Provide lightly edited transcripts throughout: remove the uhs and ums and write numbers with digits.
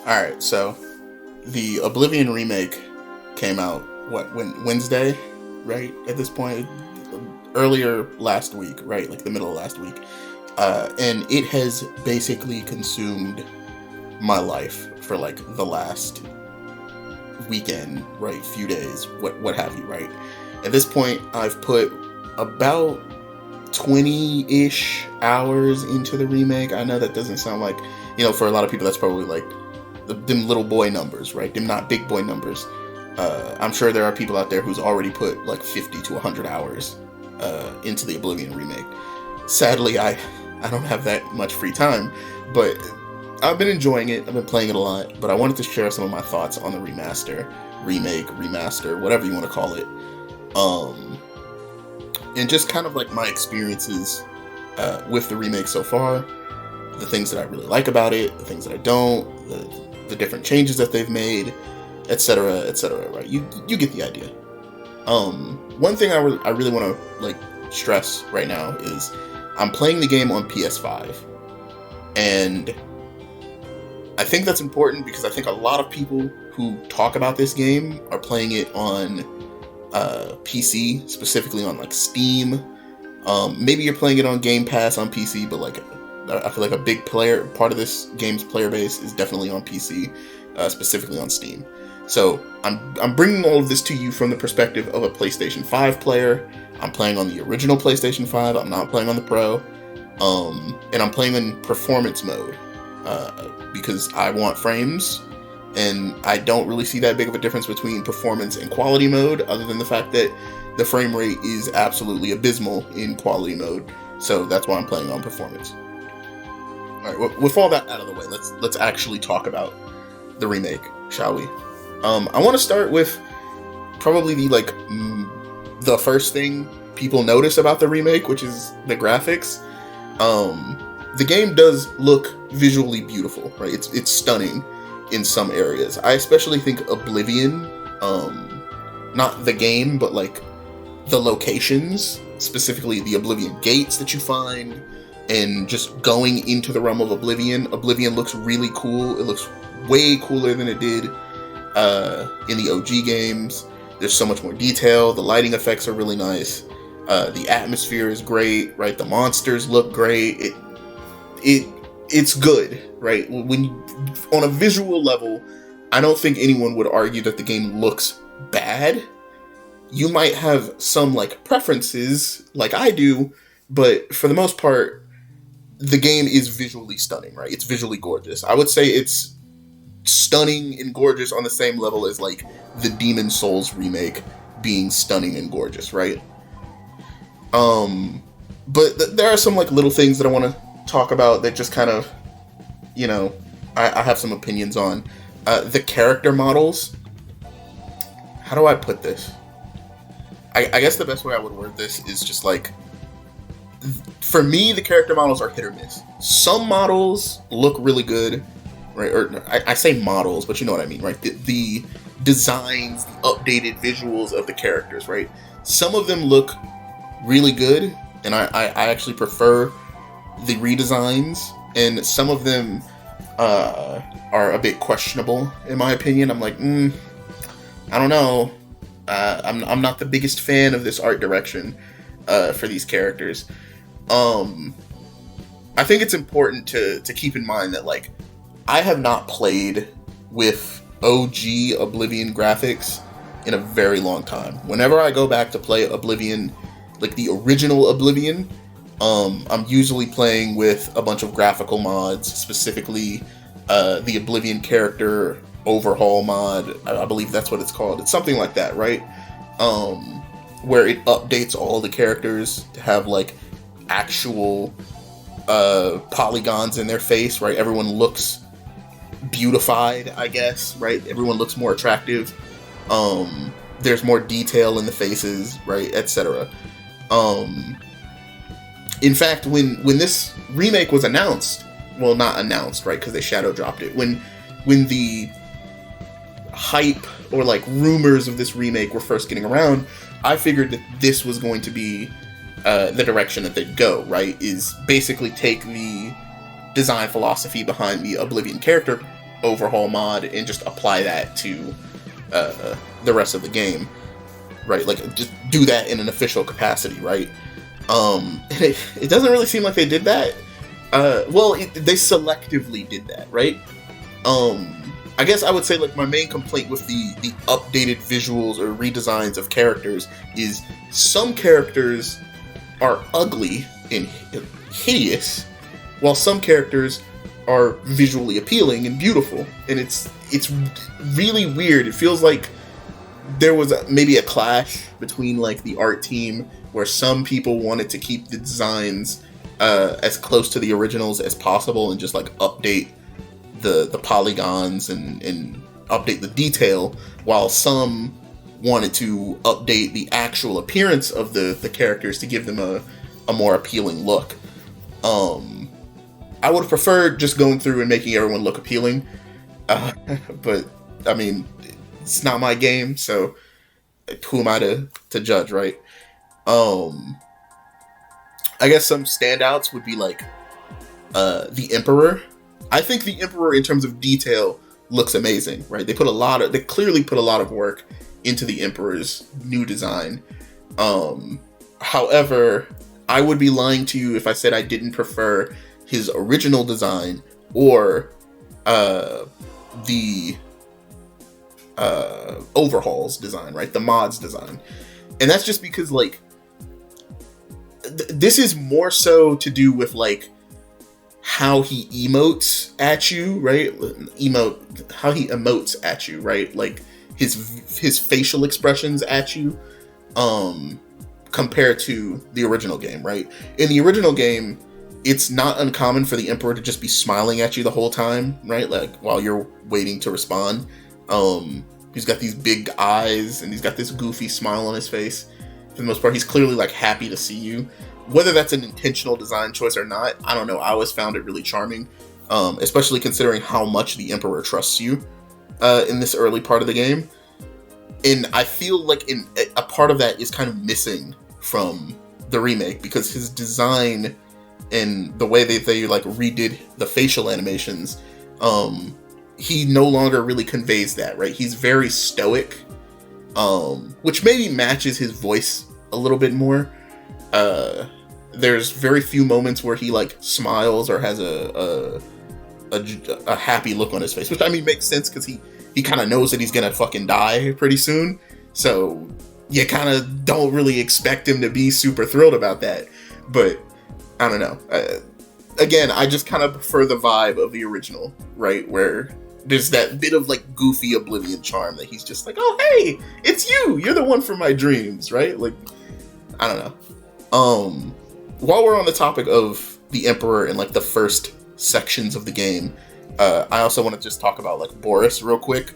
Alright, so the Oblivion Remake came out, Wednesday, right? At this point, earlier last week, right? Like the middle of last week. And it has basically consumed my life for like the last weekend, right? Few days, what have you, right? At this point, I've put about 20-ish hours into the remake. I know that doesn't sound like, for a lot of people, that's probably like them little boy numbers, right? Them not big boy numbers. I'm sure there are people out there who's already put like 50 to 100 hours into the Oblivion remake. Sadly, I don't have that much free time, but I've been enjoying it. I've been playing it a lot, but I wanted to share some of my thoughts on the remaster, whatever you want to call it. And just kind of like my experiences with the remake so far, the things that I really like about it, the things that I don't, the different changes that they've made, etc., right? You get the idea. One thing I really want to like stress right now is I'm playing the game on PS5, and I think that's important because I think a lot of people who talk about this game are playing it on PC, specifically on like Steam. Maybe you're playing it on Game Pass on PC, but like I feel like a big part of this game's player base is definitely on PC, specifically on Steam. So I'm bringing all of this to you from the perspective of a PlayStation 5 player. I'm playing on the original PlayStation 5. I'm not playing on the Pro, and I'm playing in performance mode because I want frames. And I don't really see that big of a difference between performance and quality mode, other than the fact that the frame rate is absolutely abysmal in quality mode. So that's why I'm playing on performance. All right, with all that out of the way, let's actually talk about the remake, shall we? I want to start with probably the first thing people notice about the remake, which is the graphics. The game does look visually beautiful, right? It's stunning in some areas. I especially think Oblivion, not the game, but like the locations, specifically the Oblivion gates that you find, and just going into the realm of Oblivion. Oblivion looks really cool. It looks way cooler than it did in the OG games. There's so much more detail. The lighting effects are really nice. The atmosphere is great, right? The monsters look great. It's good, right? On a visual level, I don't think anyone would argue that the game looks bad. You might have some like preferences, like I do, but for the most part, the game is visually stunning, right? It's visually gorgeous. I would say it's stunning and gorgeous on the same level as like the Demon Souls remake being stunning and gorgeous, right? But there are some like little things that I want to talk about that just kind of, I have some opinions on. The character models. How do I put this? I guess the best way I would word this is just like, for me, the character models are hit or miss. Some models look really good, right? Or I say models, but you know what I mean, right? The designs, the updated visuals of the characters, right? Some of them look really good, and I actually prefer the redesigns, and some of them are a bit questionable, in my opinion. I'm like, I don't know. I'm not the biggest fan of this art direction for these characters. I think it's important to keep in mind that, like, I have not played with OG Oblivion graphics in a very long time. Whenever I go back to play Oblivion, like the original Oblivion, I'm usually playing with a bunch of graphical mods, specifically the Oblivion character overhaul mod. I believe that's what it's called. It's something like that, right? Where it updates all the characters to have like actual polygons in their face, right? Everyone looks beautified, I guess, right? Everyone looks more attractive. There's more detail in the faces, right? Etc. In fact, when this remake was announced, well, not announced, right? Because they shadow dropped it. When the hype or like rumors of this remake were first getting around, I figured that this was going to be the direction that they'd go, right? Is basically take the design philosophy behind the Oblivion character overhaul mod and just apply that to the rest of the game, right? Like, just do that in an official capacity, right? It doesn't really seem like they did that. They selectively did that, right? I guess I would say, like, my main complaint with the updated visuals or redesigns of characters is some characters are ugly and hideous, while some characters are visually appealing and beautiful. And it's really weird. It feels like there was maybe a clash between, like, the art team, where some people wanted to keep the designs as close to the originals as possible and just, like, update the polygons and update the detail, while some wanted to update the actual appearance of the characters to give them a more appealing look. I would have preferred just going through and making everyone look appealing, but I mean, it's not my game, so who am I to judge, right? I guess some standouts would be, like, the Emperor. I think the Emperor, in terms of detail, looks amazing, right? They clearly put a lot of work into the Emperor's new design. However, I would be lying to you if I said I didn't prefer his original design or the overhauls design, right? The mods design. And that's just because, like, this is more so to do with, like, how he emotes at you, right? How he emotes at you, right? Like, his facial expressions at you, compared to the original game, right? In the original game, it's not uncommon for the Emperor to just be smiling at you the whole time, right? Like, while you're waiting to respond. He's got these big eyes, and he's got this goofy smile on his face. For the most part, he's clearly, like, happy to see you. Whether that's an intentional design choice or not, I don't know. I always found it really charming, especially considering how much the Emperor trusts you in this early part of the game. And I feel like a part of that is kind of missing from the remake, because his design and the way they like redid the facial animations, he no longer really conveys that, right? He's very stoic, which maybe matches his voice a little bit more. There's very few moments where he, like, smiles or has a happy look on his face, which, I mean, makes sense because he kind of knows that he's gonna fucking die pretty soon, so you kind of don't really expect him to be super thrilled about that. But I don't know. Again, I just kind of prefer the vibe of the original, right? Where there's that bit of, like, goofy Oblivion charm that he's just like, oh, hey, it's you! You're the one from my dreams, right? Like, I don't know. While we're on the topic of the Emperor and, like, the first sections of the game, I also want to just talk about, like, Boris real quick.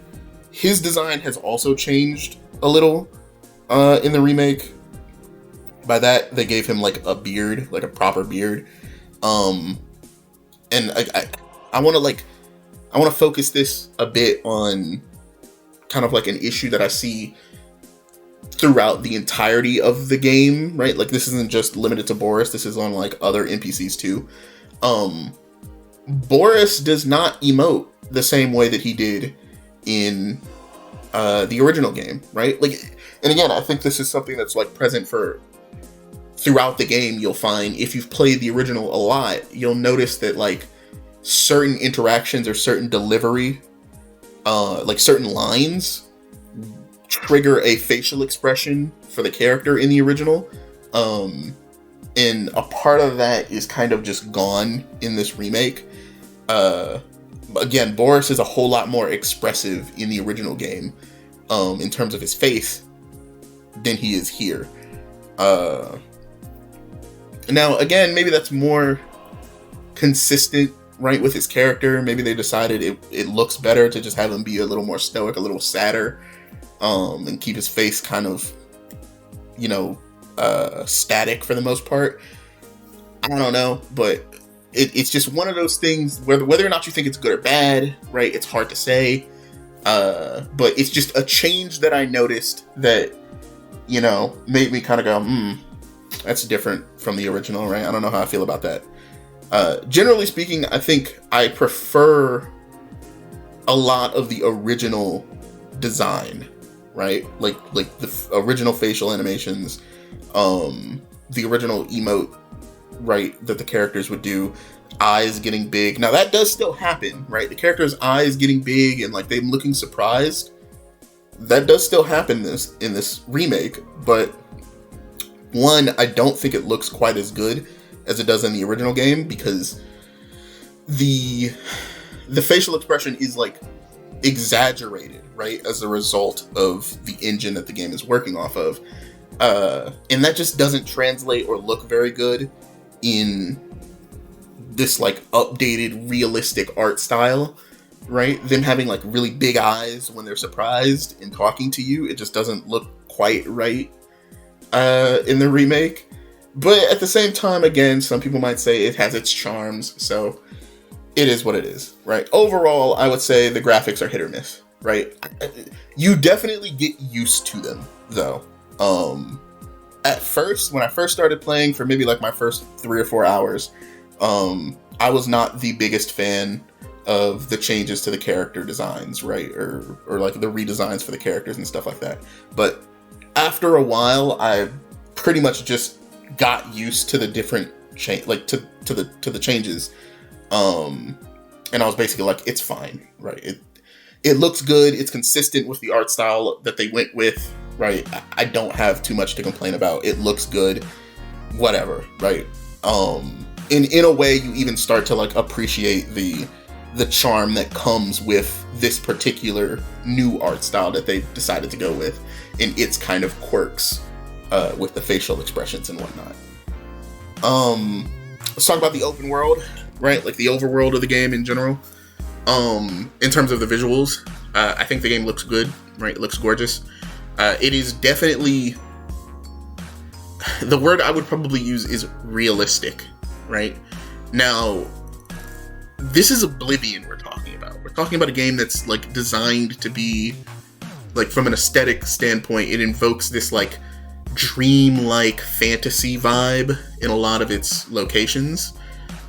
His design has also changed a little in the remake. By that, they gave him, like, a beard, like a proper beard. And I want to focus this a bit on kind of like an issue that I see throughout the entirety of the game, right? Like, this isn't just limited to Boris, this is on, like, other NPCs too. Boris does not emote the same way that he did in the original game, right? Like, and again, I think this is something that's, like, present throughout the game. You'll find, if you've played the original a lot, you'll notice that, like, certain interactions or certain delivery, like certain lines, trigger a facial expression for the character in the original, and a part of that is kind of just gone in this remake. Again, Boris is a whole lot more expressive in the original game, in terms of his face, than he is here. Now, again, maybe that's more consistent, right, with his character. Maybe they decided it looks better to just have him be a little more stoic, a little sadder, and keep his face kind of, static for the most part. I don't know, but it's just one of those things where whether or not you think it's good or bad, right, it's hard to say. But it's just a change that I noticed that, made me kind of go, that's different from the original, right? I don't know how I feel about that. Generally speaking, I think I prefer a lot of the original design, right? Like the original facial animations, the original emote, right, that the characters would do, eyes getting big. Now that does still happen, right? The character's eyes getting big and like them looking surprised. That does still happen in this remake, but one, I don't think it looks quite as good as it does in the original game, because the facial expression is like exaggerated, right, as a result of the engine that the game is working off of, and that just doesn't translate or look very good in this like updated realistic art style, right? Them having like really big eyes when they're surprised and talking to you, it just doesn't look quite right in the remake. But at the same time, again, some people might say it has its charms, so it is what it is, right? Overall, I would say the graphics are hit or miss, right? You definitely get used to them, though. At first, when I first started playing, for maybe like my first 3 or 4 hours, I was not the biggest fan of the changes to the character designs, right? Or like the redesigns for the characters and stuff like that. But after a while, I pretty much just got used to the different to the changes. And I was basically like, it's fine, right? It looks good. It's consistent with the art style that they went with, right? I don't have too much to complain about. It looks good, whatever, right? In a way, you even start to like appreciate the charm that comes with this particular new art style that they decided to go with, and its kind of quirks with the facial expressions and whatnot. Let's talk about the open world, right? Like the overworld of the game in general. In terms of the visuals, I think the game looks good, right? It looks gorgeous. It is definitely, the word I would probably use is realistic, right? Now, this is Oblivion we're talking about. We're talking about a game that's like designed to be, like, from an aesthetic standpoint, it invokes this like dream-like fantasy vibe in a lot of its locations.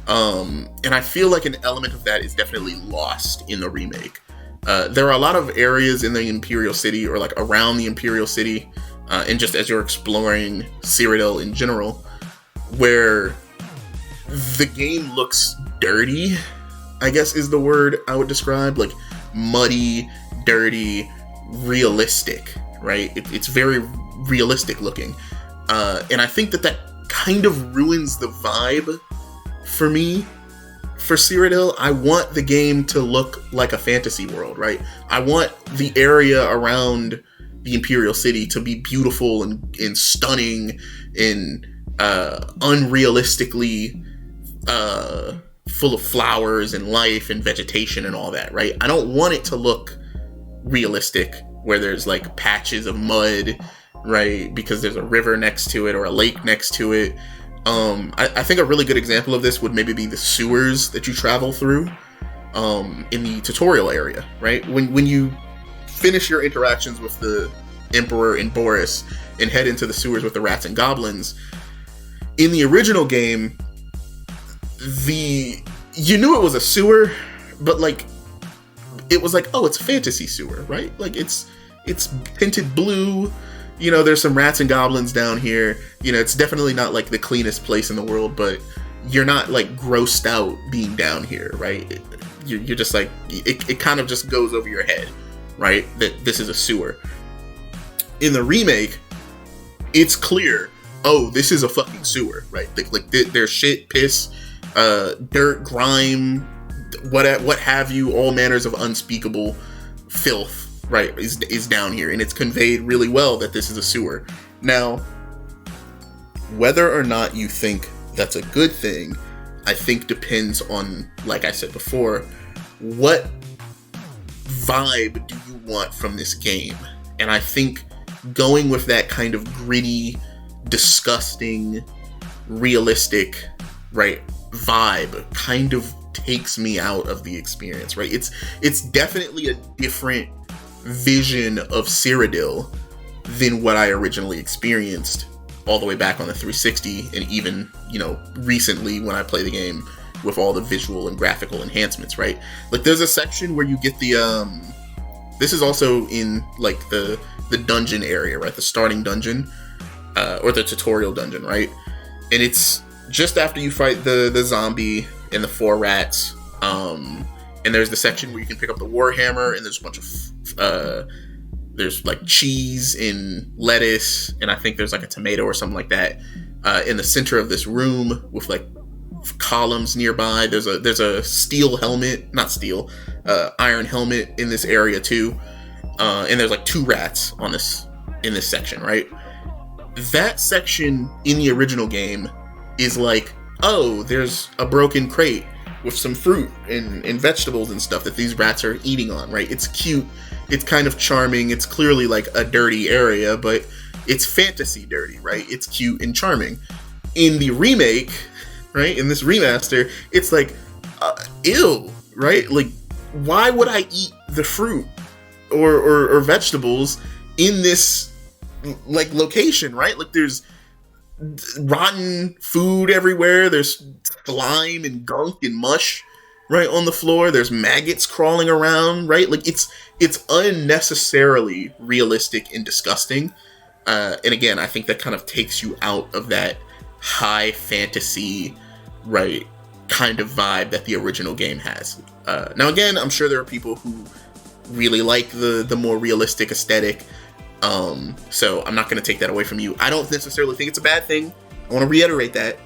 And I feel like an element of that is definitely lost in the remake. There are a lot of areas in the Imperial City, or like around the Imperial City, and just as you're exploring Cyrodiil in general, where the game looks dirty, I guess is the word I would describe. Like muddy, dirty, realistic, right? It's very realistic looking. And I think that kind of ruins the vibe for me for Cyrodiil. I want the game to look like a fantasy world, right? I want the area around the Imperial City to be beautiful and stunning and unrealistically full of flowers and life and vegetation and all that, right? I don't want it to look realistic where there's like patches of mud, right? Because there's a river next to it or a lake next to it. I think a really good example of this would maybe be the sewers that you travel through in the tutorial area, right? When you finish your interactions with the Emperor and Boris and head into the sewers with the rats and goblins, in the original game, you knew it was a sewer, but like it was like, oh, it's a fantasy sewer, right? Like it's tinted blue. You know, there's some rats and goblins down here. You know, it's definitely not like the cleanest place in the world, but you're not like grossed out being down here, right? You're just like, it kind of just goes over your head, right? That this is a sewer. In the remake, it's clear, oh, this is a fucking sewer, right? Like there's shit, piss, dirt, grime, what have you, all manners of unspeakable filth, right, is down here, and it's conveyed really well that this is a sewer. Now, whether or not you think that's a good thing, I think depends on, like I said before, what vibe do you want from this game? And I think going with that kind of gritty, disgusting, realistic, right, vibe kind of takes me out of the experience, right? It's definitely a different vision of Cyrodiil than what I originally experienced all the way back on the 360, and even, you know, recently when I play the game with all the visual and graphical enhancements, right? Like there's a section where you get the this is also in like the dungeon area, right? The starting dungeon, or the tutorial dungeon, right? And it's just after you fight the zombie and the 4 rats, and there's the section where you can pick up the warhammer, and there's a bunch of there's like cheese and lettuce, and I think there's like a tomato or something like that in the center of this room with like columns nearby. There's a steel helmet, not steel, iron helmet in this area too, and there's like 2 rats in this section, right? That section in the original game is like, oh, there's a broken crate with some fruit and vegetables and stuff that these rats are eating on, right? It's cute, it's kind of charming, it's clearly like a dirty area, but it's fantasy dirty, right? It's cute and charming. In the remake, right, in this remaster, it's like, ew, right? Like, why would I eat the fruit or vegetables in this like location, right? Like there's rotten food everywhere, there's slime and gunk and mush right on the floor, there's maggots crawling around, right? Like it's unnecessarily realistic and disgusting, and again, I think that kind of takes you out of that high fantasy, right, kind of vibe that the original game has. Now again, I'm sure there are people who really like the more realistic aesthetic, so I'm not going to take that away from you. I don't necessarily think it's a bad thing. I want to reiterate that.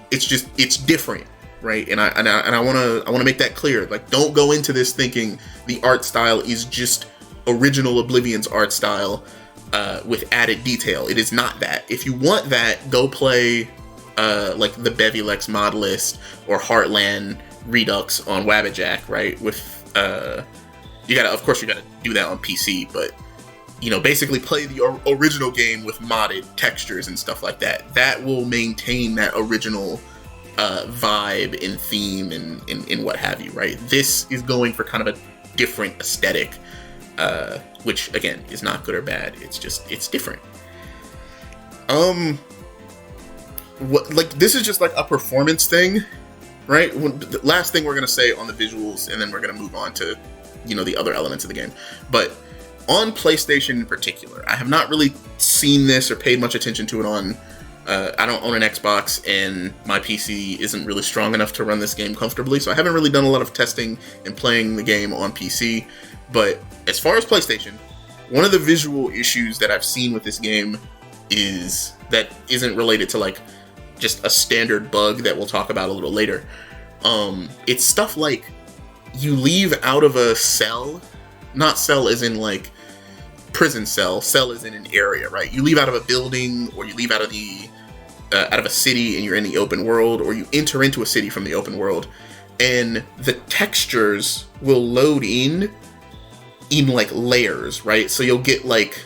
It's different, right? And I want to make that clear. Like, don't go into this thinking the art style is just original Oblivion's art style with added detail. It is not that. If you want that, go play like the Bevulex mod list or Heartland Redux on Wabbajack, right? With you gotta do that on PC, but you know, basically play the original game with modded textures and stuff like that. That will maintain that original vibe and theme and what have you, right? This is going for kind of a different aesthetic, which again is not good or bad. It's different. This is just like a performance thing, right? The last thing we're gonna say on the visuals, and then we're gonna move on to, you know, the other elements of the game. But on PlayStation in particular, I have not really seen this or paid much attention to it on. I don't own an Xbox, and my PC isn't really strong enough to run this game comfortably, so I haven't really done a lot of testing and playing the game on PC. But as far as PlayStation, one of the visual issues that I've seen with this game is that isn't related to like just a standard bug that we'll talk about a little later. It's stuff like you leave out of a cell, not cell as in like prison cell as in an area, right? You leave out of a building, or you leave out of a city and you're in the open world, or you enter into a city from the open world, and the textures will load in like layers, right? So you'll get like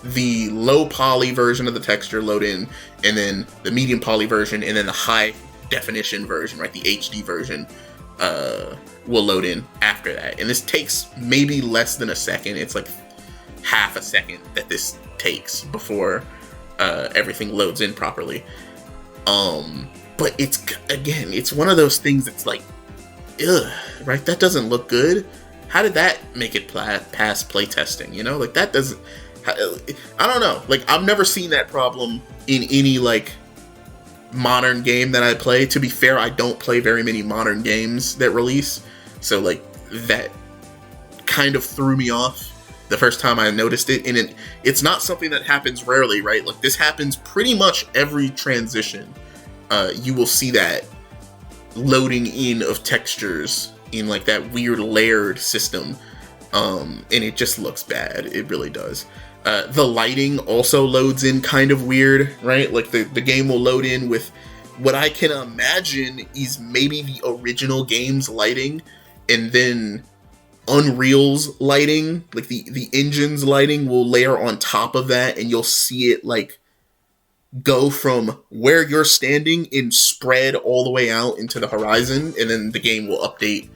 the low poly version of the texture load in, and then the medium poly version, and then the high definition version, right? The HD version will load in after that. And this takes maybe less than a second. It's like half a second that this takes before everything loads in properly. But it's one of those things that's like, ugh, right? That doesn't look good. How did that make it pass playtesting? You know, like that doesn't. I don't know. Like, I've never seen that problem in any like modern game that I play. To be fair, I don't play very many modern games that release, so like that kind of threw me off the first time I noticed it. And it's not something that happens rarely, right? Like, this happens pretty much every transition. You will see that loading in of textures in like that weird layered system, and it just looks bad. It really does. The lighting also loads in kind of weird, right? Like the game will load in with what I can imagine is maybe the original game's lighting, and then Unreal's lighting, like the engine's lighting, will layer on top of that, and you'll see it like go from where you're standing and spread all the way out into the horizon, and then the game will update,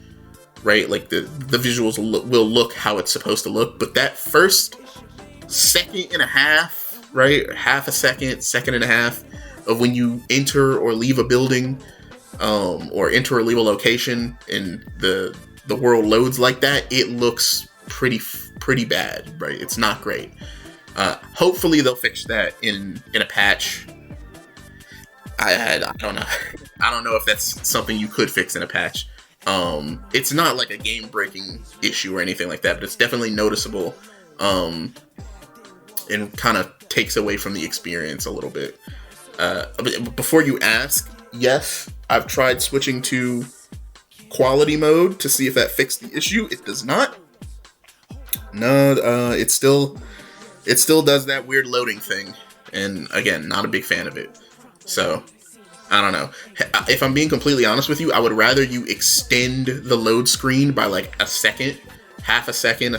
right? Like the visuals will look how it's supposed to look, but that first second and a half, right? Half a second, second and a half of when you enter or leave a building, or enter a legal location and the world loads like that, it looks pretty bad, right? It's not great. Hopefully they'll fix that in a patch. I don't know. I don't know if that's something you could fix in a patch. It's not like a game-breaking issue or anything like that, but it's definitely noticeable, and kind of takes away from the experience a little bit. But before you ask, yes, I've tried switching to quality mode to see if that fixed the issue. It does not. No, it still does that weird loading thing, and again, not a big fan of it. So, I don't know. If I'm being completely honest with you, I would rather you extend the load screen by like a second, half a second,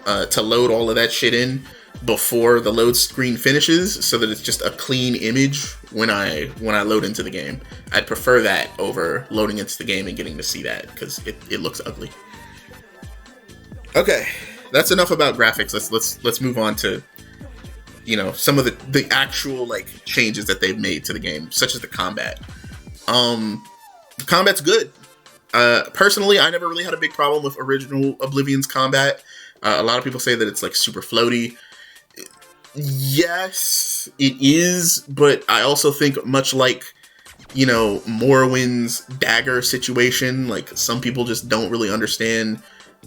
to load all of that shit in before the load screen finishes, so that it's just a clean image when I load into the game. I'd prefer that over loading into the game and getting to see that, because it looks ugly. Okay, that's enough about graphics. Let's move on to, you know, some of the actual like changes that they've made to the game, such as the combat. The combat's good. Personally, I never really had a big problem with original Oblivion's combat. A lot of people say that it's like super floaty. Yes, it is, but I also think, much like, you know, Morrowind's dagger situation, like, some people just don't really understand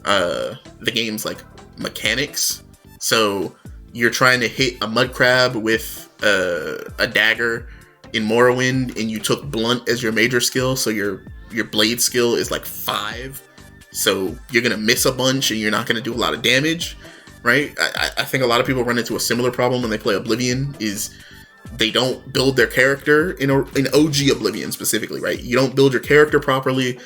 the game's like mechanics. So you're trying to hit a mud crab with a dagger in Morrowind, and you took blunt as your major skill, so your blade skill is like 5. So you're gonna miss a bunch and you're not gonna do a lot of damage, right? I think a lot of people run into a similar problem when they play Oblivion, is they don't build their character in OG Oblivion specifically, right? You don't build your character properly.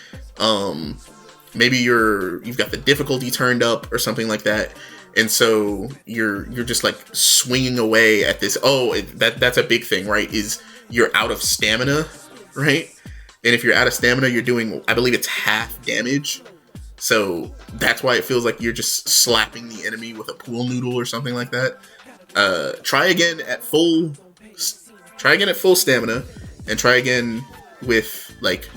Maybe you've got the difficulty turned up or something like that, and so you're just like swinging away at this. That's a big thing, right? Is you're out of stamina, right? And if you're out of stamina, you're doing, I believe it's half damage. So that's why it feels like you're just slapping the enemy with a pool noodle or something like that. Try again at full stamina, and try again with like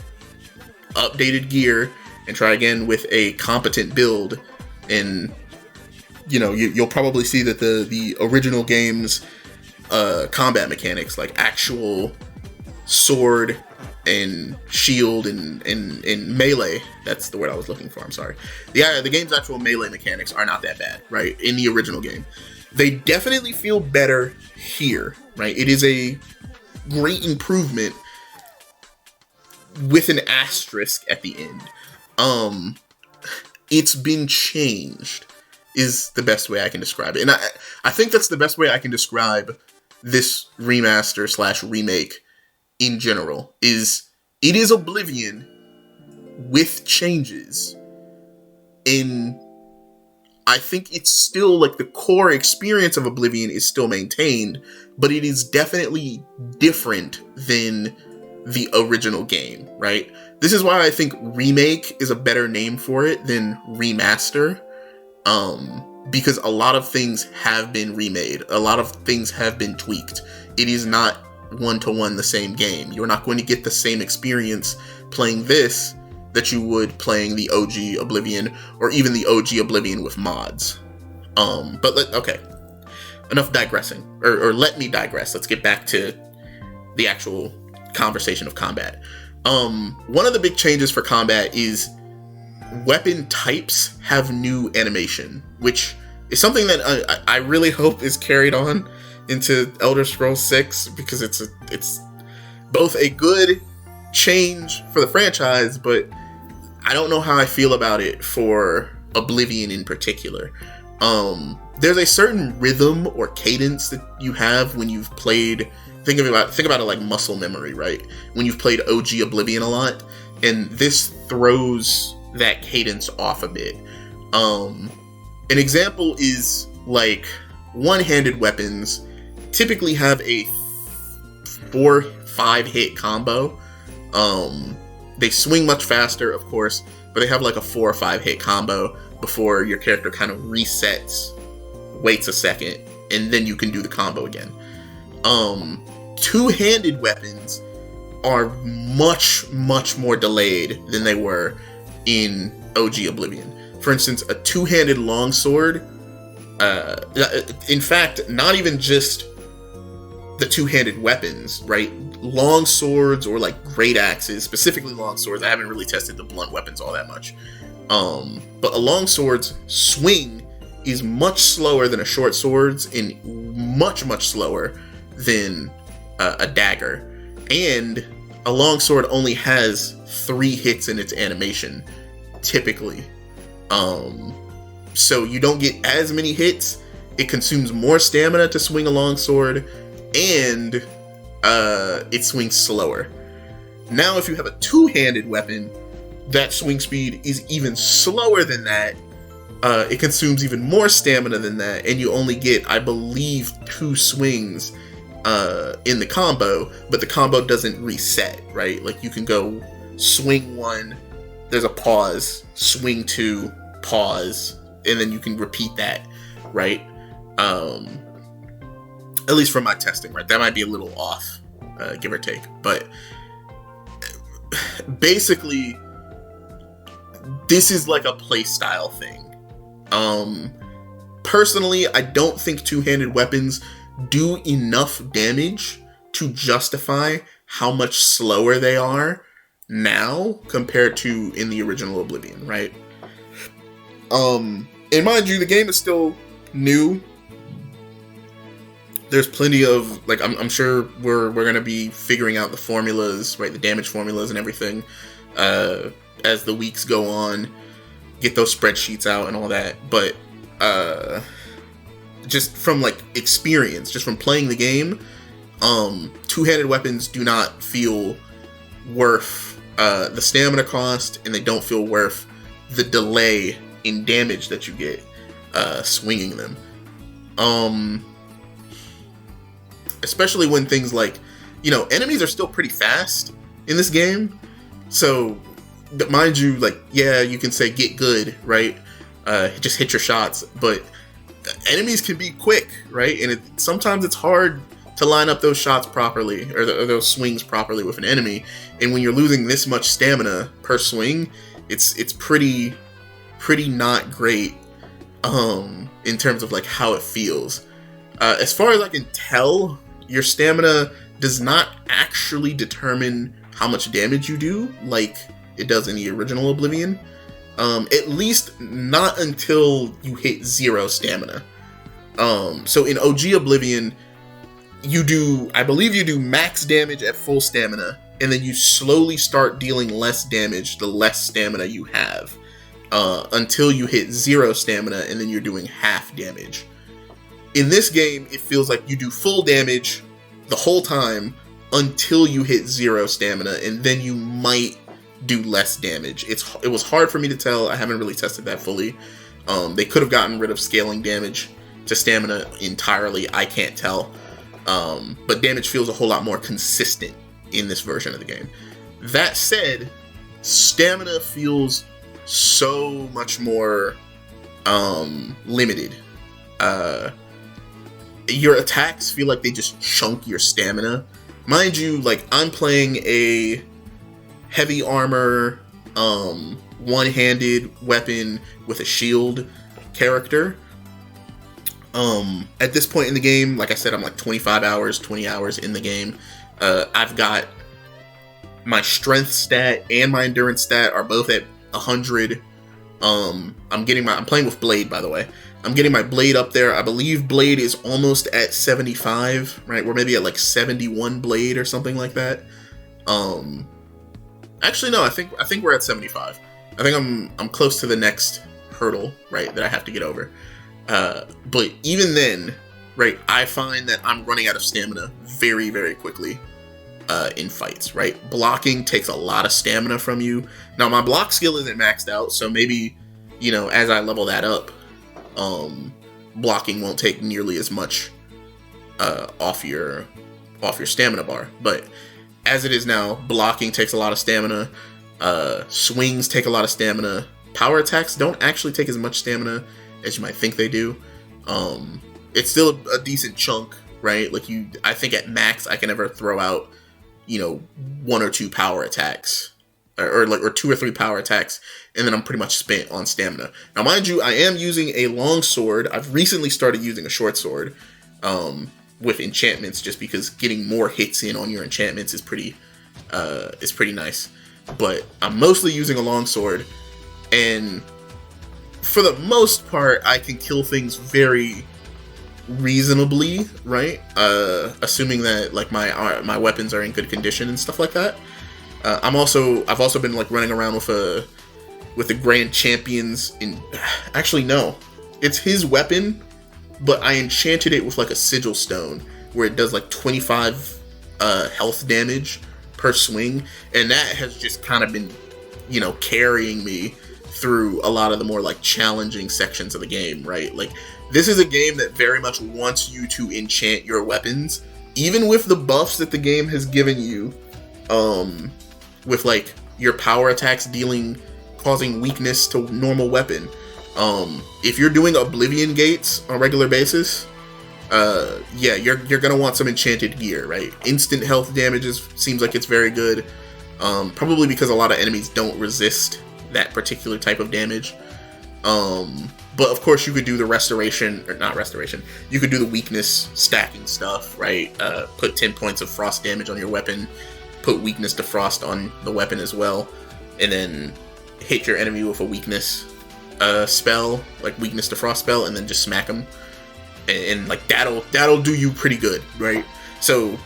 updated gear, and try again with a competent build, and you know, you'll probably see that the original game's combat mechanics, like actual sword and shield and melee, that's the word I was looking for, I'm sorry. The game's actual melee mechanics are not that bad, right? In the original game. They definitely feel better here, right? It is a great improvement with an asterisk at the end. It's been changed is the best way I can describe it. And I think that's the best way I can describe this remaster / remake in general. It is Oblivion with changes. And I think it's still like the core experience of Oblivion is still maintained, but it is definitely different than the original game, right? This is why I think remake is a better name for it than remaster. Because a lot of things have been remade. A lot of things have been tweaked. It is not one-to-one the same game. You're not going to get the same experience playing this that you would playing the OG Oblivion, or even the OG Oblivion with mods. Okay. Enough digressing. Or let me digress. Let's get back to the actual conversation of combat. One of the big changes for combat is weapon types have new animation, which is something that I really hope is carried on into Elder Scrolls 6, because it's both a good change for the franchise, but I don't know how I feel about it for Oblivion in particular. There's a certain rhythm or cadence that you have when you've played. Think about it like muscle memory, right? When you've played OG Oblivion a lot, and this throws that cadence off a bit. An example is like one-handed weapons typically have a 4-5 hit combo. They swing much faster, of course, but they have like a 4 or 5 hit combo before your character kind of resets, waits a second, and then you can do the combo again. Two-handed weapons are much, much more delayed than they were in OG Oblivion. For instance, a two-handed longsword, in fact, not even just the two-handed weapons, right? Long swords or like great axes, specifically long swords. I haven't really tested the blunt weapons all that much. But a long sword's swing is much slower than a short sword's, and much, much slower than a dagger. And a longsword only has 3 hits in its animation, typically. So you don't get as many hits. It consumes more stamina to swing a longsword, and it swings slower. Now, if you have a two-handed weapon, that swing speed is even slower than that. It consumes even more stamina than that, and you only get, I believe, 2 swings in the combo, but the combo doesn't reset, right? Like, you can go swing 1, there's a pause, swing 2, pause, and then you can repeat that, right? At least from my testing, right? That might be a little off, give or take, but basically, this is like a playstyle thing. Personally, I don't think two-handed weapons do enough damage to justify how much slower they are now compared to in the original Oblivion, right? And mind you, the game is still new. There's plenty of, like, I'm sure we're gonna be figuring out the formulas, right? The damage formulas and everything, as the weeks go on, get those spreadsheets out and all that. But just from like experience, just from playing the game, two-handed weapons do not feel worth the stamina cost, and they don't feel worth the delay in damage that you get swinging them. Especially when things like, you know, enemies are still pretty fast in this game. So, mind you, like, yeah, you can say get good, right? Just hit your shots, but enemies can be quick, right? And sometimes it's hard to line up those shots properly, or those swings properly with an enemy. And when you're losing this much stamina per swing, it's pretty not great in terms of like how it feels. As far as I can tell, your stamina does not actually determine how much damage you do like it does in the original Oblivion. At least not until you hit 0 stamina. So in OG Oblivion, I believe you do max damage at full stamina, and then you slowly start dealing less damage the less stamina you have, until you hit 0 stamina, and then you're doing half damage. In this game, it feels like you do full damage the whole time until you hit 0 stamina, and then you might do less damage. It was hard for me to tell. I haven't really tested that fully. They could have gotten rid of scaling damage to stamina entirely. I can't tell. But damage feels a whole lot more consistent in this version of the game. That said, stamina feels so much more limited. Your attacks feel like they just chunk your stamina. Mind you, like, I'm playing a heavy armor, one-handed weapon with a shield character. At this point in the game, like I said, I'm like 20 hours in the game. I've got my strength stat and my endurance stat are both at 100. I'm playing with Blade, by the way. I'm getting my Blade up there. I believe Blade is almost at 75, right? We're maybe at like 71 Blade or something like that. Actually, no, I think we're at 75. I think I'm close to the next hurdle, right, that I have to get over. But even then, right, I find that I'm running out of stamina very, very quickly in fights, right? Blocking takes a lot of stamina from you. Now, my block skill isn't maxed out, so maybe, you know, as I level that up, blocking won't take nearly as much off your stamina bar. But as it is now, blocking takes a lot of stamina. Swings take a lot of stamina. Power attacks don't actually take as much stamina as you might think they do. It's still a decent chunk, right? Like I think at max I can ever throw out, one or two power attacks, or two or three power attacks, and then I'm pretty much spent on stamina. Now, mind you, I am using a long sword. I've recently started using a short sword with enchantments, just because getting more hits in on your enchantments is pretty nice. But I'm mostly using a long sword, and for the most part, I can kill things very reasonably, right? Assuming that like my weapons are in good condition and stuff like that. I've also been like running around with the Grand Champions in. Actually, no, it's his weapon, but I enchanted it with like a sigil stone where it does like 25 health damage per swing, and that has just kind of been, carrying me through a lot of the more like challenging sections of the game, right? Like, this is a game that very much wants you to enchant your weapons, even with the buffs that the game has given you, with like your power attacks causing weakness to normal weapon. If you're doing Oblivion gates on a regular basis, you're gonna want some enchanted gear, right? Instant health damages seems like it's very good, probably because a lot of enemies don't resist that particular type of damage. But of course, you could do the you could do the weakness stacking stuff, right? Put 10 points of frost damage on your weapon, put weakness to frost on the weapon as well, and then hit your enemy with a weakness spell, like weakness to frost spell, and then just smack them. And like that'll do you pretty good, right? So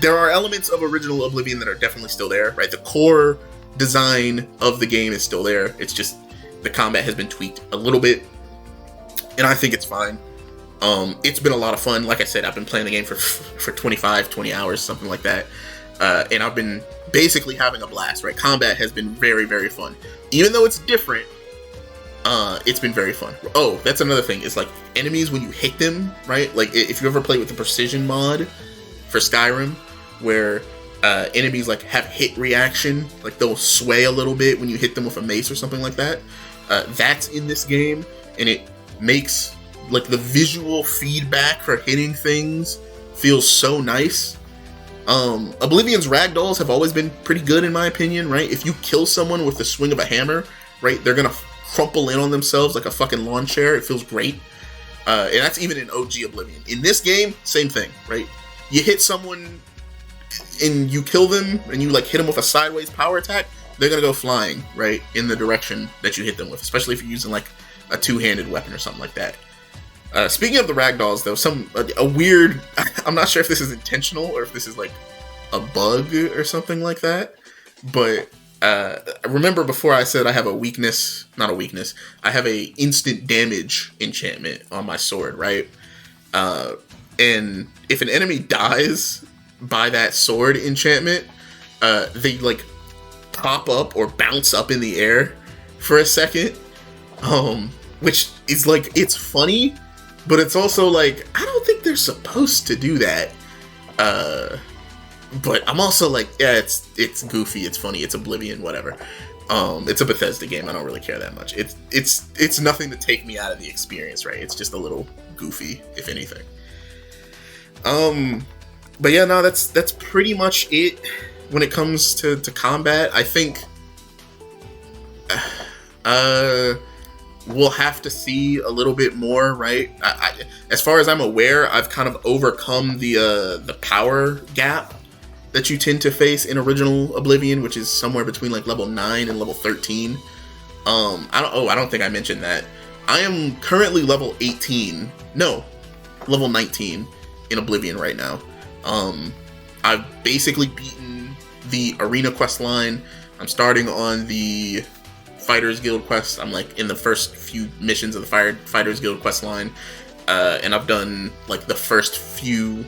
there are elements of original Oblivion that are definitely still there, right? The core design of the game is still there. It's just the combat has been tweaked a little bit, and I think it's fine. It's been a lot of fun. Like I said, I've been playing the game for 20 hours, something like that, and I've been basically having a blast, right? Combat has been very, very fun, even though it's different. It's been very fun. Oh, that's another thing. Is like enemies, when you hit them, right? Like if you ever play with the precision mod for Skyrim, where enemies like have hit reaction, like they'll sway a little bit when you hit them with a mace or something like that. That's in this game, and it makes like the visual feedback for hitting things feels so nice. Oblivion's ragdolls have always been pretty good in my opinion, right? If you kill someone with the swing of a hammer, right, they're gonna crumple in on themselves like a fucking lawn chair. It feels great. And that's even in OG Oblivion. In this game, same thing, right? You hit someone and you kill them, and you like hit them with a sideways power attack, they're gonna go flying, right, in the direction that you hit them with, especially if you're using like a two-handed weapon or something like that. Speaking of the ragdolls, though, a weird, I'm not sure if this is intentional or if this is like a bug or something like that, but remember before I said I have I have a instant damage enchantment on my sword, right? And if an enemy dies by that sword enchantment, they like pop up or bounce up in the air for a second, which is like, it's funny, but it's also like, I don't think they're supposed to do that. But I'm also like, yeah, it's goofy, it's funny, it's Oblivion, whatever. It's a Bethesda game, I don't really care that much. It's nothing to take me out of the experience, right? It's just a little goofy, if anything. But yeah, no, that's pretty much it when it comes to combat. I think we'll have to see a little bit more, right? As far as I'm aware, I've kind of overcome the power gap that you tend to face in original Oblivion, which is somewhere between like level 9 and level 13. I don't think I mentioned that. I am currently level 19 in Oblivion right now. I've basically beaten the arena quest line. I'm starting on the Fighters Guild quest. I'm like in the first few missions of the Fighters Guild quest line, and I've done like the first few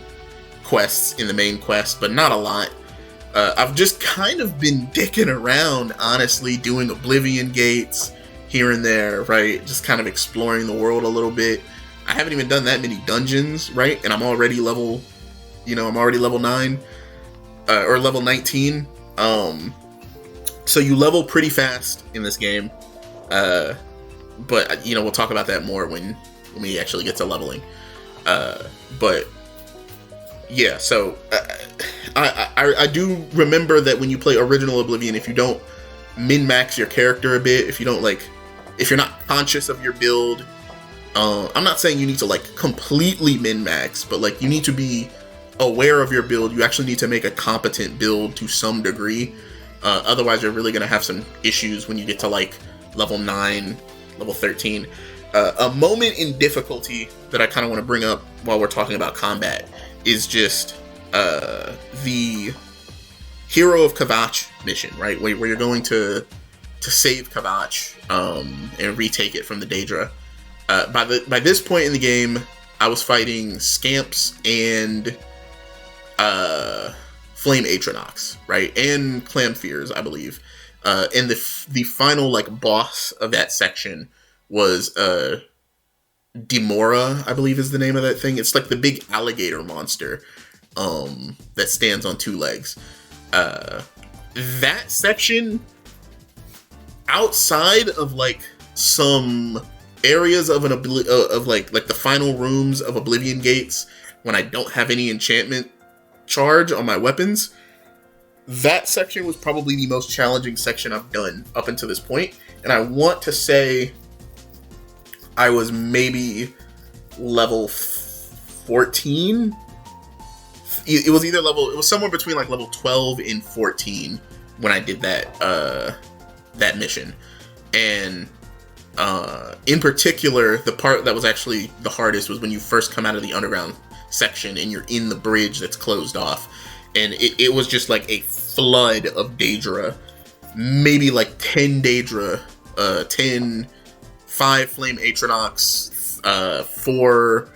quests in the main quest, but not a lot. I've just kind of been dicking around, honestly, doing Oblivion gates here and there, right? Just kind of exploring the world a little bit. I haven't even done that many dungeons, right? And I'm already level 9, or level 19. So you level pretty fast in this game. But, we'll talk about that more when we actually get to leveling. But yeah, so I do remember that when you play original Oblivion, if you don't min-max your character a bit, if you're not conscious of your build, I'm not saying you need to like completely min-max, but like you need to be aware of your build. You actually need to make a competent build to some degree. Otherwise, you're really gonna have some issues when you get to like level 9, level 13. A moment in difficulty that I kind of want to bring up while we're talking about combat is just the Hero of Kavach mission, right? Where you're going to save Kavach and retake it from the Daedra. By this point in the game, I was fighting Scamps and Flame Atronox, right? And Clamfears, I believe. And the final like boss of that section was Demora, I believe is the name of that thing. It's like the big alligator monster that stands on 2 legs. That section, outside of like some areas of like the final rooms of Oblivion Gates, when I don't have any enchantment charge on my weapons, that section was probably the most challenging section I've done up until this point. And I want to say I was maybe level 14. It was somewhere between like level 12 and 14 when I did that mission. And in particular, the part that was actually the hardest was when you first come out of the underground section and you're in the bridge that's closed off. And it was just like a flood of Daedra. Maybe like 10 Daedra, 5 Flame Atronox, 4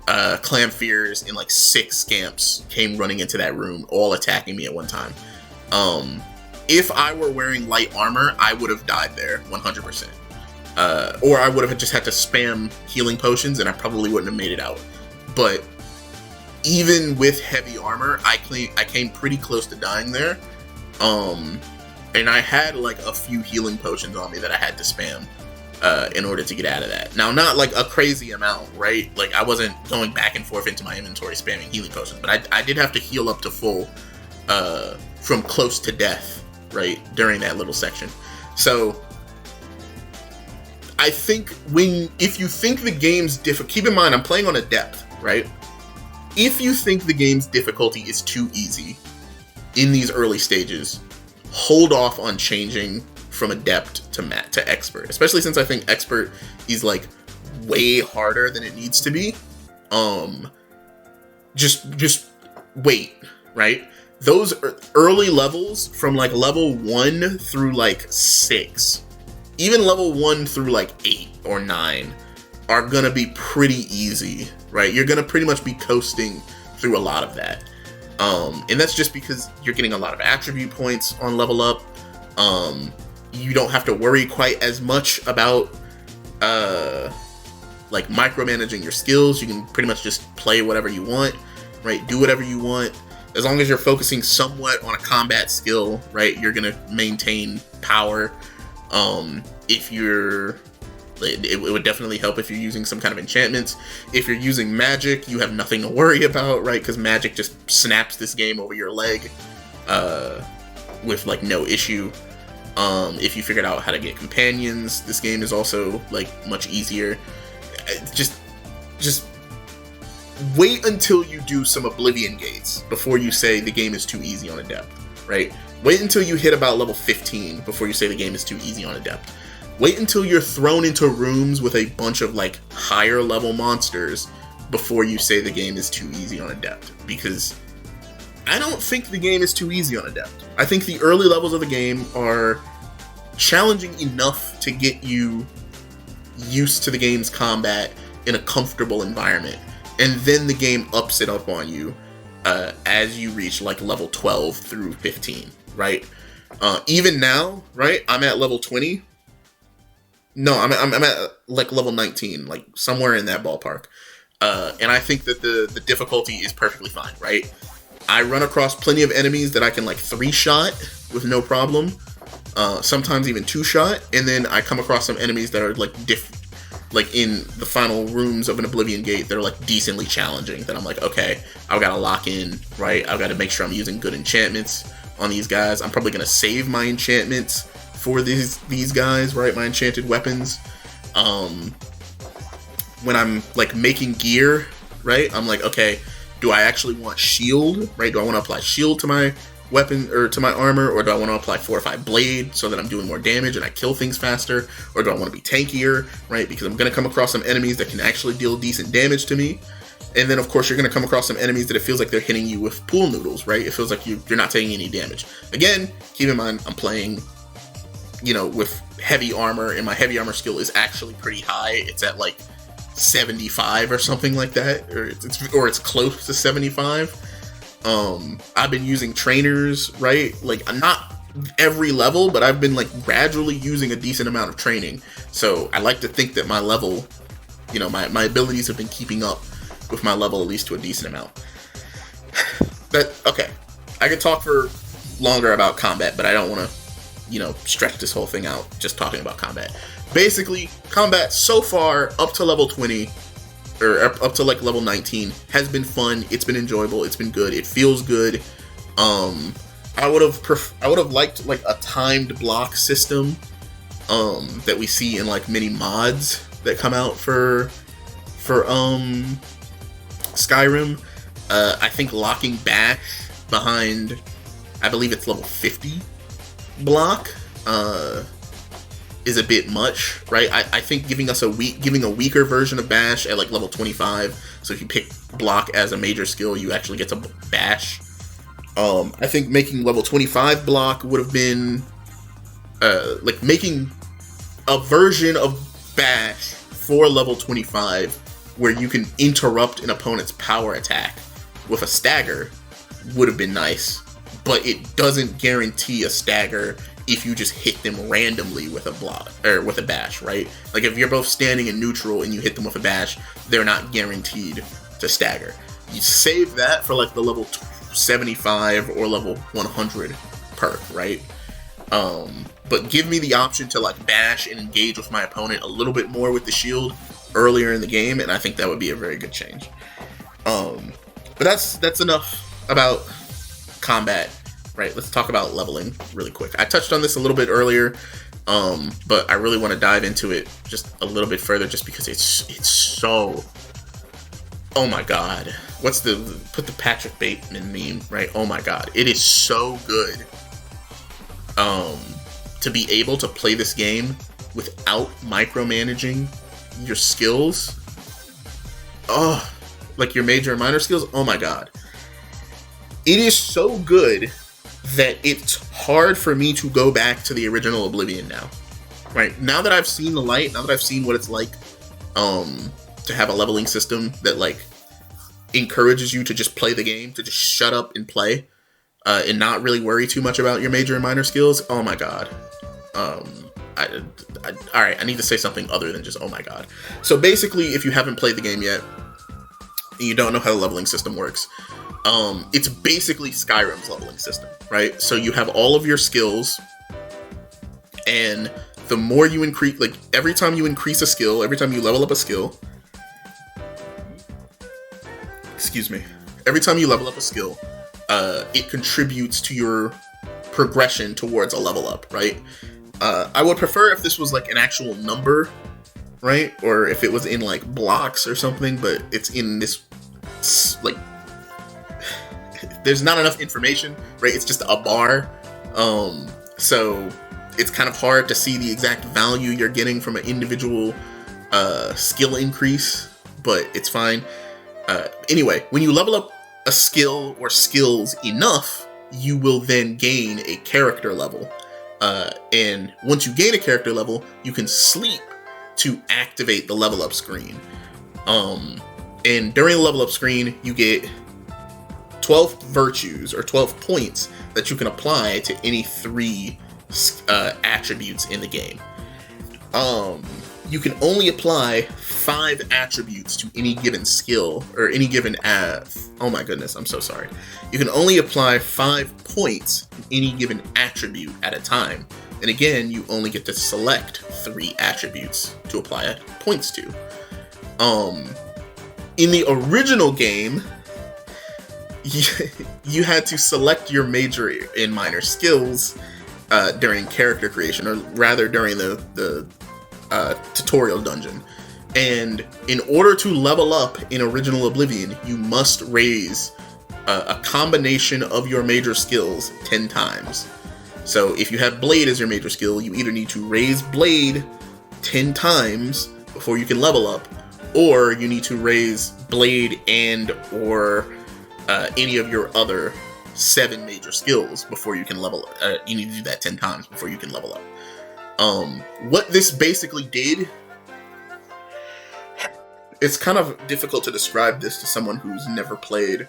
Clamfears, and like 6 Scamps came running into that room, all attacking me at one time. If I were wearing light armor, I would have died there 100%. Or I would have just had to spam healing potions and I probably wouldn't have made it out. But even with heavy armor, I came pretty close to dying there. And I had like a few healing potions on me that I had to spam in order to get out of that. Now, not like a crazy amount, right? Like I wasn't going back and forth into my inventory spamming healing potions, but I did have to heal up to full from close to death, right, during that little section. So I think if you think the game's difficult, keep in mind I'm playing on a depth, right? If you think the game's difficulty is too easy in these early stages, hold off on changing from adept to expert, especially since I think expert is like way harder than it needs to be. Just wait, right? Those early levels from like level 1 through like 6, even level 1 through like 8 or 9 are gonna be pretty easy, right? You're gonna pretty much be coasting through a lot of that. And that's just because you're getting a lot of attribute points on level up. You don't have to worry quite as much about like micromanaging your skills. You can pretty much just play whatever you want, right? Do whatever you want. As long as you're focusing somewhat on a combat skill, right? You're gonna maintain power. It would definitely help if you're using some kind of enchantments. If you're using magic, you have nothing to worry about, right? Because magic just snaps this game over your leg with like no issue. If you figured out how to get companions, this game is also like much easier. Just wait until you do some Oblivion Gates before you say the game is too easy on adept, right? Wait until you hit about level 15 before you say the game is too easy on adept. Wait until you're thrown into rooms with a bunch of like higher level monsters before you say the game is too easy on adept, because I don't think the game is too easy on adept. I think the early levels of the game are challenging enough to get you used to the game's combat in a comfortable environment, and then the game ups it up on you as you reach like level 12 through 15, right? Even now, right, I'm at level 20. No, I'm at like level 19, like somewhere in that ballpark. And I think that the difficulty is perfectly fine, right? I run across plenty of enemies that I can like 3-shot with no problem. Sometimes even 2-shot. And then I come across some enemies that are like like in the final rooms of an Oblivion Gate, they're like decently challenging. That I'm like, okay, I've got to lock in, right? I've got to make sure I'm using good enchantments on these guys. I'm probably gonna save my enchantments for these guys, right? My enchanted weapons. When I'm like making gear, right? I'm like, okay, do I actually want shield, right? Do I want to apply shield to my weapon or to my armor, or do I want to apply fortified blade so that I'm doing more damage and I kill things faster, or do I want to be tankier, right? Because I'm going to come across some enemies that can actually deal decent damage to me. And then of course you're going to come across some enemies that it feels like they're hitting you with pool noodles, right? It feels like you're not taking any damage. Again, keep in mind I'm playing, you know, with heavy armor, and my heavy armor skill is actually pretty high. It's at like 75 or something like that, or it's close to 75. I've been using trainers, right? Like, not every level, but I've been like gradually using a decent amount of training. So I like to think that my level, you know, my abilities have been keeping up with my level, at least to a decent amount. But okay, I could talk for longer about combat, but I don't want to, you know, stretch this whole thing out just talking about combat. Basically, combat so far up to level 20, or up to like level 19, has been fun. It's been enjoyable. It's been good. It feels good. I would have liked like a timed block system that we see in like many mods that come out for Skyrim. I think locking bash behind, I believe it's level 50 block is a bit much, right? I think giving a weaker version of bash at like level 25, so if you pick block as a major skill, you actually get to bash. I think making level 25 block would have been like making a version of bash for level 25 where you can interrupt an opponent's power attack with a stagger would have been nice, but it doesn't guarantee a stagger if you just hit them randomly with a block or with a bash, right? Like if you're both standing in neutral and you hit them with a bash, they're not guaranteed to stagger. You save that for like the level 75 or level 100 perk, right? But give me the option to like bash and engage with my opponent a little bit more with the shield earlier in the game, and I think that would be a very good change. But that's enough about combat. Right, let's talk about leveling really quick. I touched on this a little bit earlier, but I really want to dive into it just a little bit further, just because it's so... Oh my god. Put the Patrick Bateman meme, right? Oh my god. It is so good to be able to play this game without micromanaging your skills. Oh, like your major and minor skills. Oh my god. It is so good that it's hard for me to go back to the original Oblivion now. Right? Now that I've seen the light, now that I've seen what it's like to have a leveling system that like encourages you to just play the game, to just shut up and play, and not really worry too much about your major and minor skills. Oh my god. Alright, I need to say something other than just oh my god. So basically, if you haven't played the game yet, and you don't know how the leveling system works, it's basically Skyrim's leveling system, right? So you have all of your skills, and the more you increase, like every time you increase a skill, every time you level up a skill, every time you level up a skill, it contributes to your progression towards a level up, right? I would prefer if this was like an actual number, right? Or if it was in like blocks or something, but it's in this like... There's not enough information, right? It's just a bar. So it's kind of hard to see the exact value you're getting from an individual skill increase, but it's fine. Anyway, when you level up a skill or skills enough, you will then gain a character level. And once you gain a character level, you can sleep to activate the level up screen. And during the level up screen, you get 12 virtues or 12 points that you can apply to any 3 attributes in the game. You can only apply 5 attributes to any given skill or any given oh my goodness, I'm so sorry. You can only apply 5 points to any given attribute at a time, And again, you only get to select 3 attributes to apply points to. In the original game, you had to select your major and minor skills during character creation, or rather during the tutorial dungeon. And in order to level up in original Oblivion, you must raise a combination of your major skills 10 times. So if you have Blade as your major skill, you either need to raise Blade 10 times before you can level up, or you need to raise Blade and or any of your other 7 major skills before you can level up. You need to do that 10 times before you can level up. What this basically did, it's kind of difficult to describe this to someone who's never played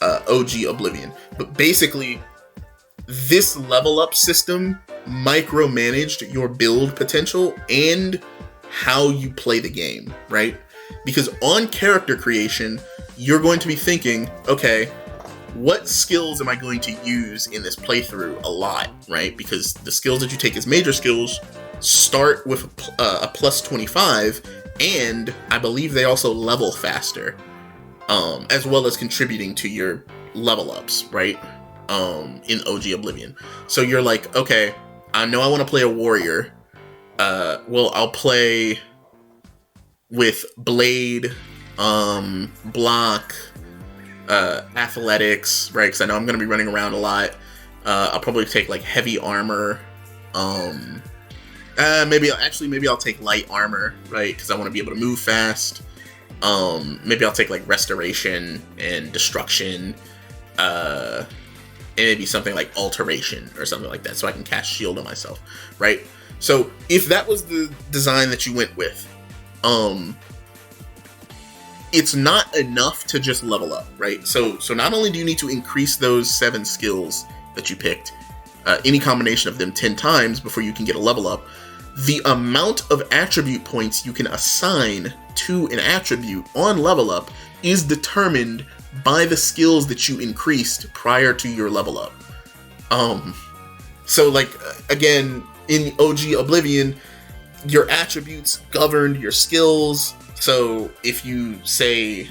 OG Oblivion, but basically this level up system micromanaged your build potential and how you play the game, right? Because on character creation, you're going to be thinking, okay, what skills am I going to use in this playthrough a lot, right? Because the skills that you take as major skills start with a plus 25, and I believe they also level faster, as well as contributing to your level ups, right? In OG Oblivion. So you're like, okay, I know I want to play a warrior. Well, I'll play with Blade, block, athletics, right? Because I know I'm going to be running around a lot. I'll probably take like heavy armor. Maybe I'll take light armor, right? Because I want to be able to move fast. Maybe I'll take like restoration and destruction. And maybe something like alteration or something like that, so I can cast shield on myself, right? So if that was the design that you went with, it's not enough to just level up, right? So not only do you need to increase those 7 skills that you picked, any combination of them 10 times before you can get a level up, the amount of attribute points you can assign to an attribute on level up is determined by the skills that you increased prior to your level up. So like, again, in OG Oblivion, your attributes governed your skills. So if you say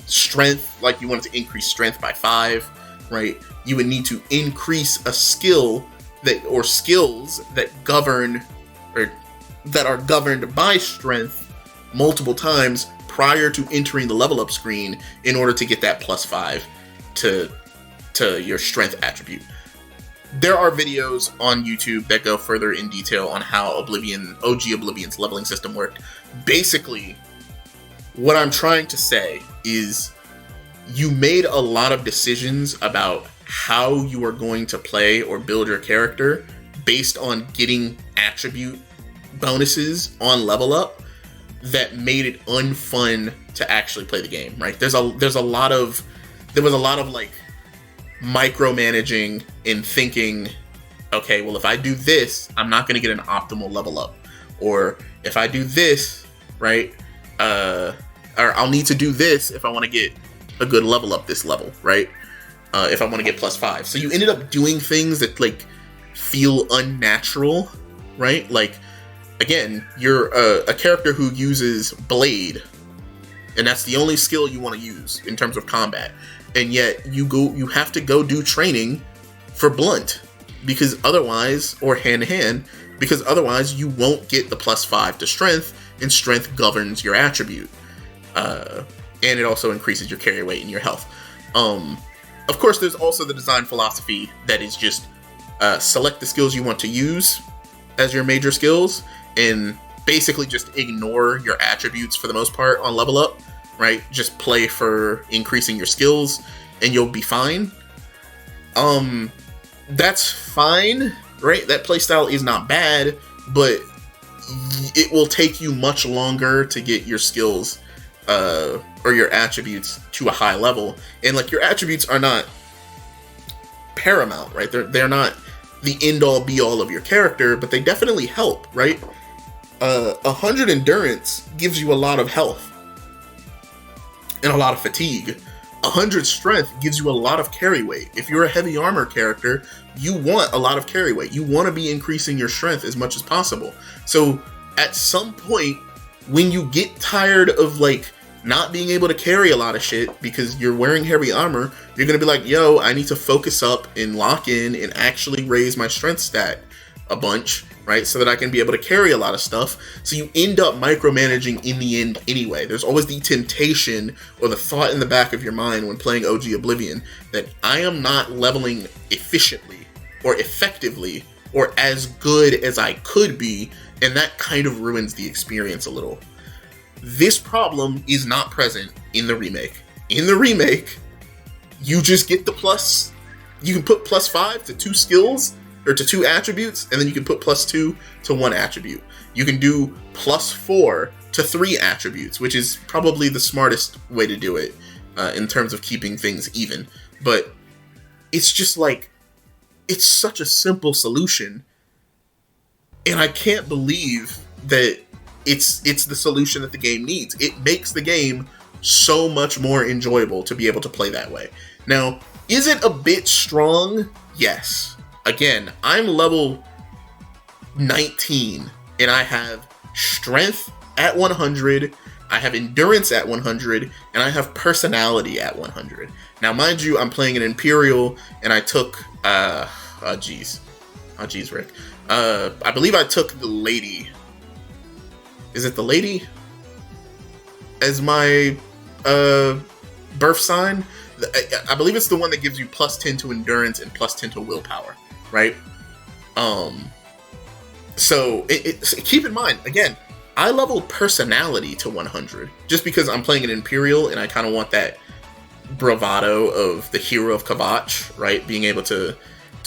strength, like you wanted to increase strength by 5, right? You would need to increase a skill or skills that govern, or that are governed by strength multiple times prior to entering the level up screen in order to get that plus 5 to your strength attribute. There are videos on YouTube that go further in detail on how OG Oblivion's leveling system worked. Basically, what I'm trying to say is you made a lot of decisions about how you are going to play or build your character based on getting attribute bonuses on level up that made it unfun to actually play the game, right? There was a lot of like micromanaging and thinking, okay, well, if I do this, I'm not going to get an optimal level up, or if I do this, right, or I'll need to do this if I want to get a good level up this level, right? If I want to get plus 5. So you ended up doing things that like feel unnatural, right? Like, again, you're a character who uses Blade, and that's the only skill you want to use in terms of combat. And yet you have to go do training for Blunt, because otherwise, or hand to hand, because otherwise you won't get the plus 5 to strength, and strength governs your attribute. And it also increases your carry weight and your health. Of course, there's also the design philosophy that is just select the skills you want to use as your major skills, and basically just ignore your attributes for the most part on level up, right? Just play for increasing your skills and you'll be fine. That's fine, right? That playstyle is not bad, but it will take you much longer to get your skills or your attributes to a high level. And like, your attributes are not paramount, right? They're not the end-all be-all of your character, but they definitely help, right? 100 endurance gives you a lot of health and a lot of fatigue. 100 strength gives you a lot of carry weight. If you're a heavy armor character, you want a lot of carry weight. You want to be increasing your strength as much as possible. So at some point, when you get tired of like not being able to carry a lot of shit because you're wearing heavy armor, you're going to be like, yo, I need to focus up and lock in and actually raise my strength stat a bunch, right? So that I can be able to carry a lot of stuff. So you end up micromanaging in the end anyway. There's always the temptation or the thought in the back of your mind when playing OG Oblivion that I am not leveling efficiently or effectively or as good as I could be, and that kind of ruins the experience a little. This problem is not present in the remake. In the remake, you just get the plus. You can put +5 to 2 skills, or to 2 attributes, and then you can put +2 to 1 attribute. You can do +4 to 3 attributes, which is probably the smartest way to do it in terms of keeping things even. But it's just like, it's such a simple solution, and I can't believe that it's the solution that the game needs. It makes the game so much more enjoyable to be able to play that way. Now, is it a bit strong? Yes. Again, I'm level 19, and I have strength at 100, I have endurance at 100, and I have personality at 100. Now, mind you, I'm playing an Imperial, and I took, Rick. I believe I took the Lady. Is it the Lady? As my, birth sign? I believe it's the one that gives you +10 to endurance and +10 to willpower, right? So keep in mind, again, I leveled personality to 100 just because I'm playing an Imperial and I kind of want that bravado of the hero of Kavach, right? Being able to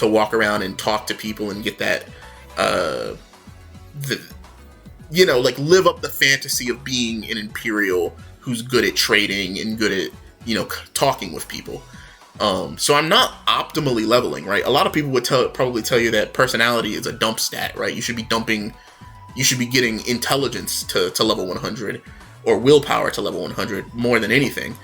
walk around and talk to people and get that, like live up the fantasy of being an Imperial who's good at trading and good at, talking with people. So I'm not optimally leveling, right? A lot of people would probably tell you that personality is a dump stat, right? You should be getting intelligence to level 100 or willpower to level 100 more than anything.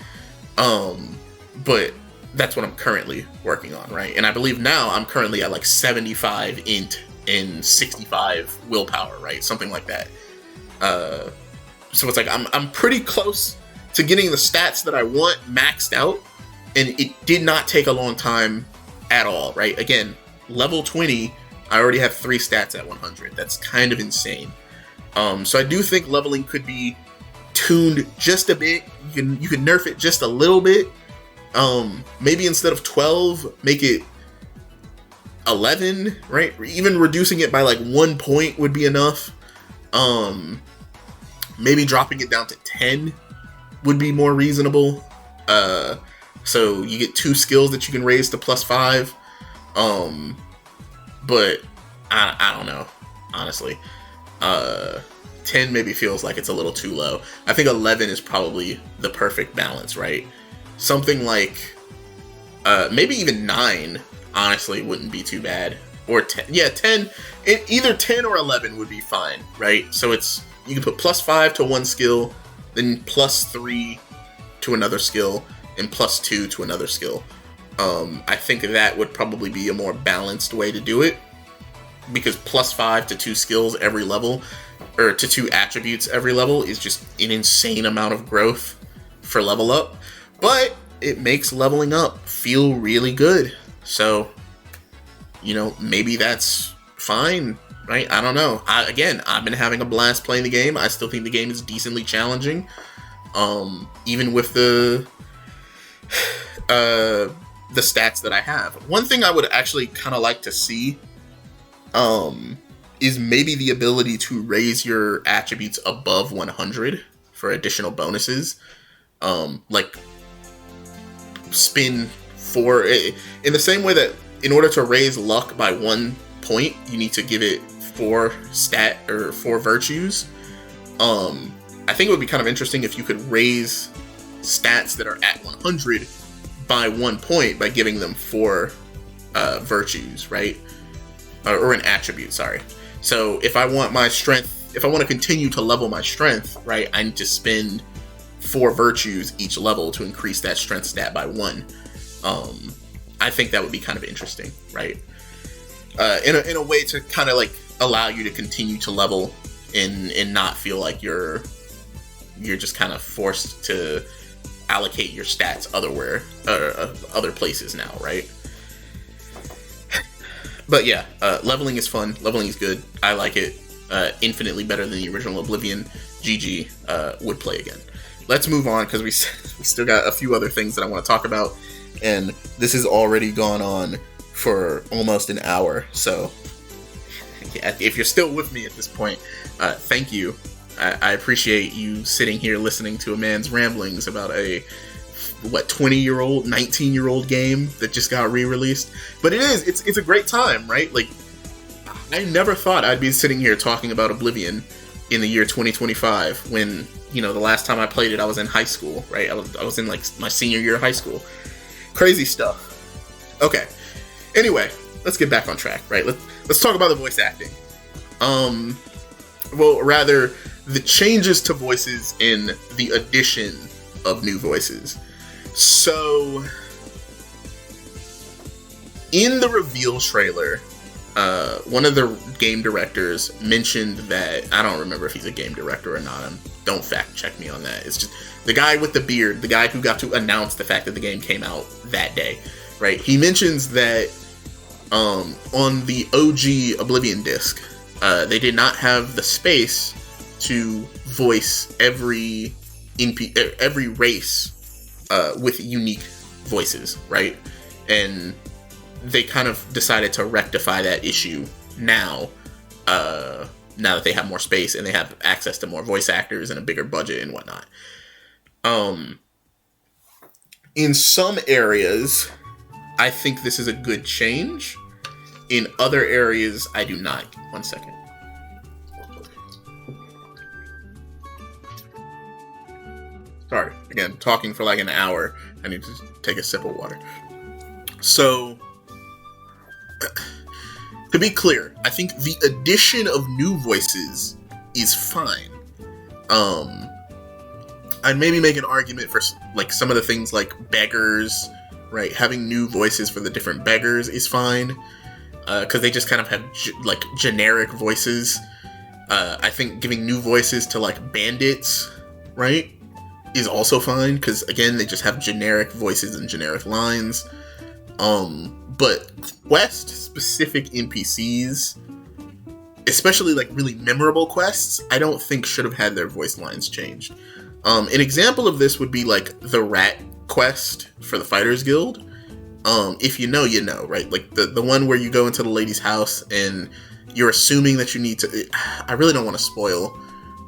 But that's what I'm currently working on, right? And I believe now I'm currently at like 75 int and 65 willpower, right? Something like that. So it's like I'm pretty close to getting the stats that I want maxed out, and it did not take a long time at all, right? Again, level 20, I already have 3 stats at 100. That's kind of insane. So I do think leveling could be tuned just a bit. You can nerf it just a little bit. Maybe instead of 12, make it 11, right? Even reducing it by like 1 point would be enough. Maybe dropping it down to 10 would be more reasonable. So you get 2 skills that you can raise to +5. But I don't know, honestly. 10 maybe feels like it's a little too low. I think 11 is probably the perfect balance, right? Something like, maybe even 9, honestly, wouldn't be too bad. Or 10. Yeah, 10. Either 10 or 11 would be fine, right? So you can put +5 to 1 skill, then +3 to another skill, and +2 to another skill. I think that would probably be a more balanced way to do it, because +5 to 2 skills every level, or to 2 attributes every level, is just an insane amount of growth for level up. But it makes leveling up feel really good. So, maybe that's fine, right? I don't know. I've been having a blast playing the game. I still think the game is decently challenging. Even with the stats that I have. One thing I would actually kind of like to see is maybe the ability to raise your attributes above 100 for additional bonuses. Like spin 4, in the same way that in order to raise luck by 1 point, you need to give it 4 stat or 4 virtues. I think it would be kind of interesting if you could raise stats that are at 100 by 1 point by giving them 4 virtues, right? Or an attribute, sorry. So if I want my strength, if I want to continue to level my strength, right, I need to spend 4 virtues each level to increase that strength stat by 1. I think that would be kind of interesting, right? In a way to kind of like allow you to continue to level and not feel like you're just kind of forced to allocate your stats other places now, right? But yeah, leveling is fun. Leveling is good. I like it. Infinitely better than the original Oblivion. GG. Would play again. Let's move on because we still got a few other things that I want to talk about, and this has already gone on for almost an hour. So yeah, if you're still with me at this point, thank you. I appreciate you sitting here listening to a man's ramblings about a 20-year-old, 19-year-old game that just got re-released. But it's a great time, right? Like, I never thought I'd be sitting here talking about Oblivion in the year 2025 when, the last time I played it, I was in high school, right? I was in, like, my senior year of high school. Crazy stuff. Okay. Anyway, let's get back on track, right? Let's talk about the voice acting. Well, rather, the changes to voices in the addition of new voices. So, in the reveal trailer, one of the game directors mentioned that, I don't remember if he's a game director or not, don't fact check me on that. It's just the guy with the beard, the guy who got to announce the fact that the game came out that day, right? He mentions that on the OG Oblivion disc, they did not have the space to voice every race with unique voices, right? And they kind of decided to rectify that issue now that they have more space and they have access to more voice actors and a bigger budget and whatnot. In some areas, I think this is a good change. In other areas, I do not. 1 second. Sorry, again, talking for like an hour. I need to take a sip of water. So, to be clear, I think the addition of new voices is fine. I'd maybe make an argument for like some of the things like beggars, right? Having new voices for the different beggars is fine, because they just kind of have generic voices. I think giving new voices to like bandits, right, is also fine, because again, they just have generic voices and generic lines. But quest-specific NPCs, especially like really memorable quests, I don't think should have had their voice lines changed. An example of this would be like the rat quest for the Fighters Guild. If you know, you know, right? Like the one where you go into the lady's house and you're assuming that you need to... I really don't want to spoil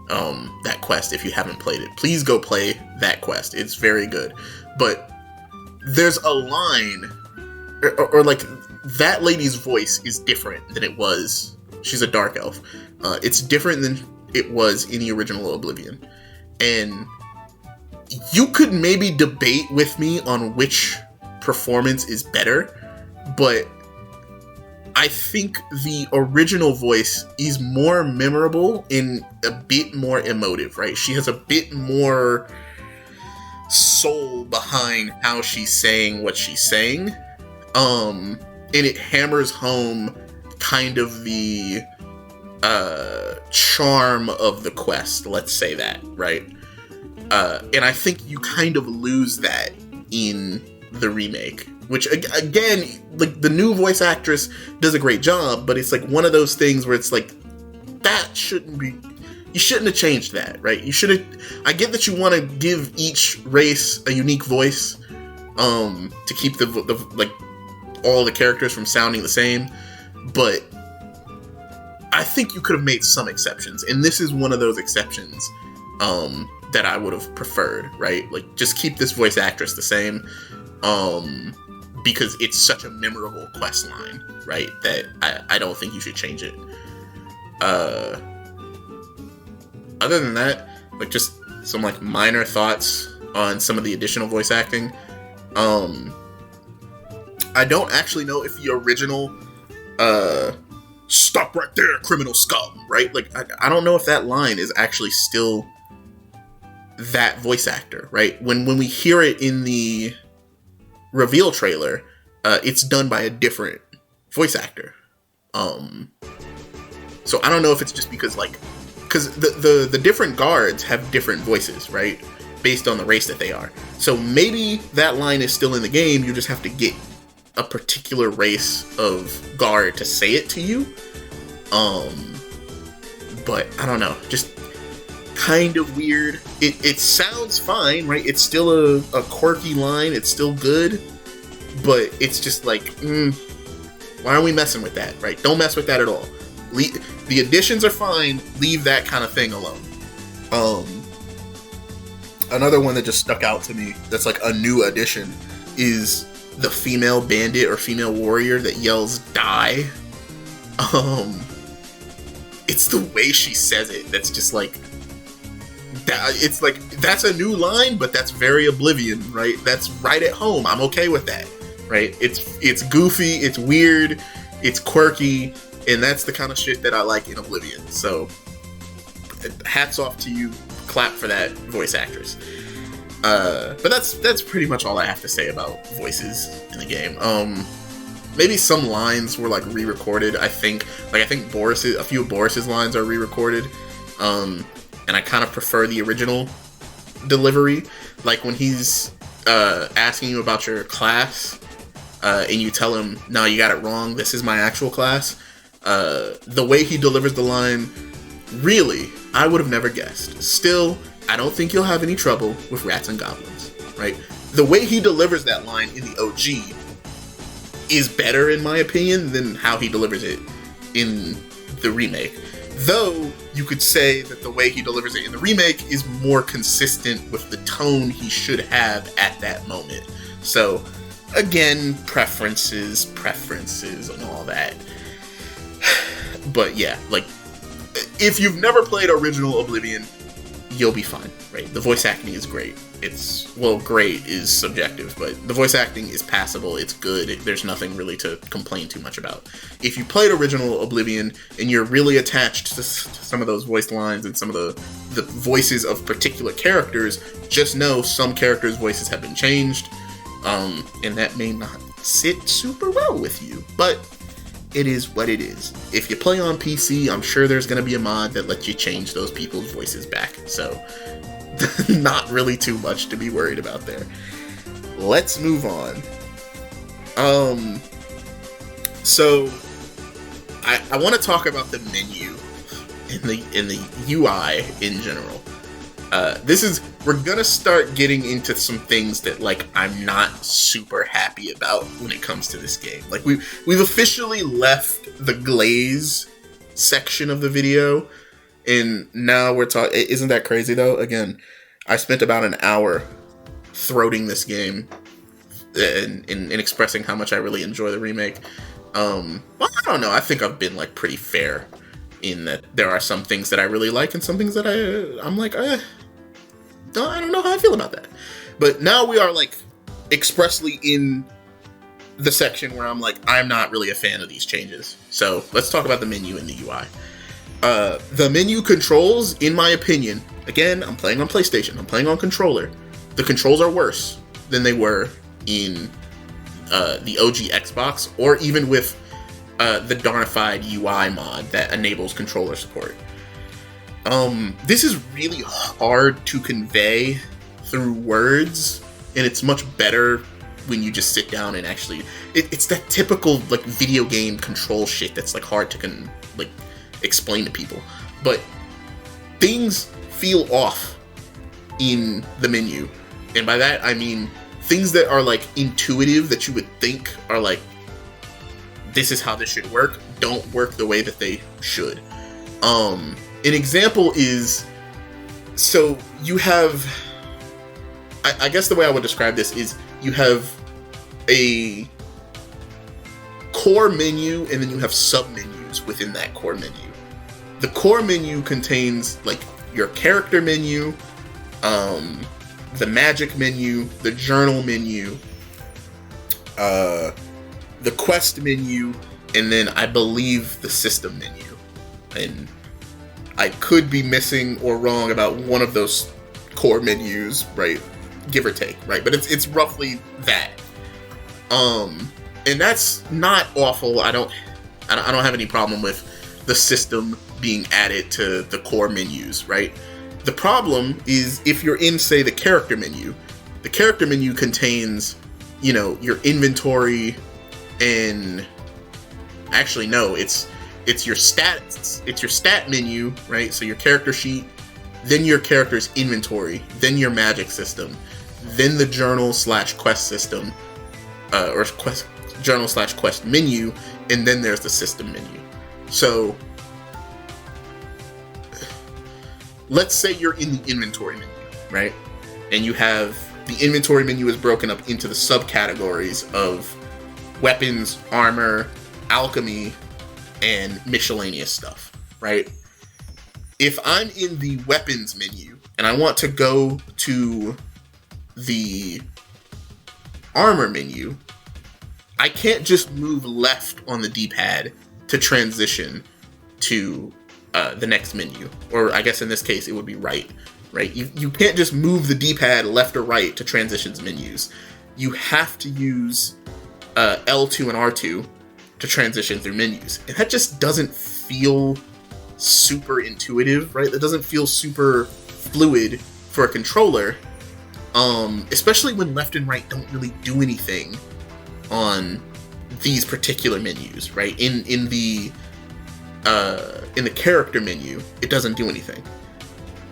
that quest if you haven't played it. Please go play that quest. It's very good. But there's a line... Or like, that lady's voice is different than it was. She's a dark elf. It's different than it was in the original Oblivion. And you could maybe debate with me on which performance is better, but I think the original voice is more memorable and a bit more emotive, right? She has a bit more soul behind how she's saying what she's saying. And it hammers home kind of the charm of the quest, let's say that, right? And I think you kind of lose that in the remake, which again, like, the new voice actress does a great job, but it's like one of those things where it's like, that shouldn't be, you shouldn't have changed that, right? You should have, I get that you want to give each race a unique voice, to keep the like, all the characters from sounding the same, but I think you could have made some exceptions, and this is one of those exceptions that I would have preferred, right? Like, just keep this voice actress the same, because it's such a memorable quest line, right? That I don't think you should change it. Other than that, like, just some like minor thoughts on some of the additional voice acting. I don't actually know if the original "stop right there, criminal scum," right? Like, I don't know if that line is actually still that voice actor, right? When we hear it in the reveal trailer, it's done by a different voice actor. So I don't know if it's just because the different guards have different voices, right? Based on the race that they are. So maybe that line is still in the game, you just have to get a particular race of guard to say it to you. But I don't know, just kind of weird. It sounds fine, right? It's still a quirky line, it's still good, but it's just like, why are we messing with that, right? Don't mess with that at all. The additions are fine, leave that kind of thing alone. Another one that just stuck out to me that's like a new addition is the female bandit or female warrior that yells "die." It's the way she says it that's just like that. It's like, that's a new line, but that's very Oblivion, right? That's right at home. I'm okay with that, right? It's goofy, it's weird, it's quirky, and that's the kind of shit that I like in Oblivion. So hats off to you, clap for that voice actress. But that's pretty much all I have to say about voices in the game. Maybe some lines were like re-recorded. I think a few of Boris's lines are re-recorded, and I kind of prefer the original delivery. Like when he's asking you about your class, and you tell him, "No, you got it wrong. This is my actual class." The way he delivers the line, really, I would have never guessed. Still, I don't think you'll have any trouble with rats and goblins, right? The way he delivers that line in the OG is better, in my opinion, than how he delivers it in the remake. Though, you could say that the way he delivers it in the remake is more consistent with the tone he should have at that moment. So, again, preferences, and all that. But yeah, like, if you've never played original Oblivion, you'll be fine, right? The voice acting is great. Great is subjective, but the voice acting is passable, it's good, there's nothing really to complain too much about. If you played original Oblivion, and you're really attached to some of those voice lines and some of the voices of particular characters, just know some characters' voices have been changed, and that may not sit super well with you, but it is what it is. If you play on PC, I'm sure there's going to be a mod that lets you change those people's voices back, so not really too much to be worried about there. Let's move on. So I want to talk about the menu in the UI in general. We're gonna start getting into some things that, like, I'm not super happy about when it comes to this game. Like, we've officially left the glaze section of the video, and now we're talking. Isn't that crazy though? Again, I spent about an hour throating this game and expressing how much I really enjoy the remake. Well, I don't know. I think I've been, like, pretty fair in that there are some things that I really like and some things that I'm like, I don't know how I feel about that. But now we are, like, expressly in the section where I'm like, I'm not really a fan of these changes. So let's talk about the menu and the UI. The menu controls, in my opinion, again, I'm playing on PlayStation, I'm playing on controller. The controls are worse than they were in the OG Xbox, or even with the darnified UI mod that enables controller support. This is really hard to convey through words, and it's much better when you just sit down and actually... It's that typical, like, video game control shit that's, like, hard to, explain to people. But things feel off in the menu. And by that, I mean things that are, like, intuitive, that you would think are, like, this is how this should work, don't work the way that they should. An example is, so you have, I guess the way I would describe this is, you have a core menu, and then you have sub-menus within that core menu. The core menu contains, like, your character menu, the magic menu, the journal menu, the quest menu, and then I believe the system menu. And I could be missing or wrong about one of those core menus, right? Give or take, right? But it's roughly that. And that's not awful. I don't have any problem with the system being added to the core menus, right? The problem is if you're in, say, the character menu. The character menu contains, you know, your inventory and actually no, it's your stats. It's your stat menu, right? So your character sheet, then your character's inventory, then your magic system, then the journal/quest system, or journal/quest menu, and then there's the system menu. So let's say you're in the inventory menu, right? And you have the inventory menu is broken up into the subcategories of weapons, armor, alchemy, and miscellaneous stuff, right? If I'm in the weapons menu and I want to go to the armor menu, I can't just move left on the D-pad to transition to the next menu. Or I guess in this case, it would be right? You can't just move the D-pad left or right to transitions menus. You have to use L2 and R2 to transition through menus. And that just doesn't feel super intuitive, right? That doesn't feel super fluid for a controller, especially when left and right don't really do anything on these particular menus, right? In the character menu, it doesn't do anything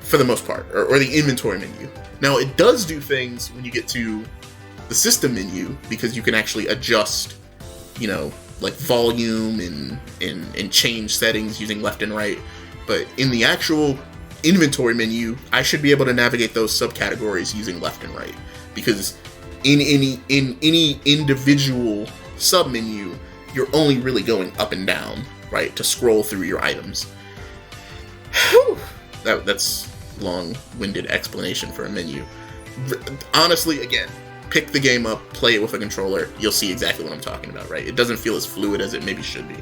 for the most part, or the inventory menu. Now, it does do things when you get to the system menu, because you can actually adjust, you know, like volume and change settings using left and right. But in the actual inventory menu, I should be able to navigate those subcategories using left and right, because in any individual submenu, you're only really going up and down, right, to scroll through your items. Whew. That's long-winded explanation for a menu. Honestly, again, pick the game up, play it with a controller, you'll see exactly what I'm talking about, right? It doesn't feel as fluid as it maybe should be.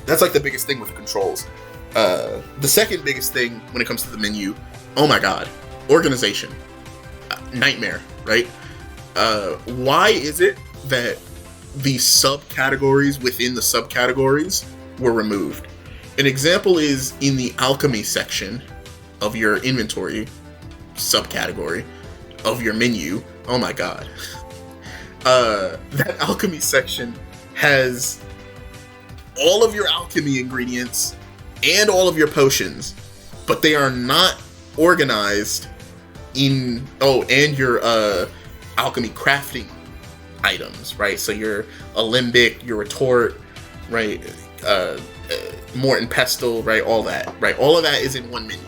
That's like the biggest thing with the controls. The second biggest thing when it comes to the menu, oh my god, organization. Nightmare, right? Why is it that the subcategories within the subcategories were removed? An example is in the alchemy section of your inventory subcategory of your menu. Oh my god. That alchemy section has all of your alchemy ingredients and all of your potions, but they are not organized in, and your alchemy crafting items, right? So your alembic, your retort, right? Morton pestle, right? All that, right? All of that is in one menu.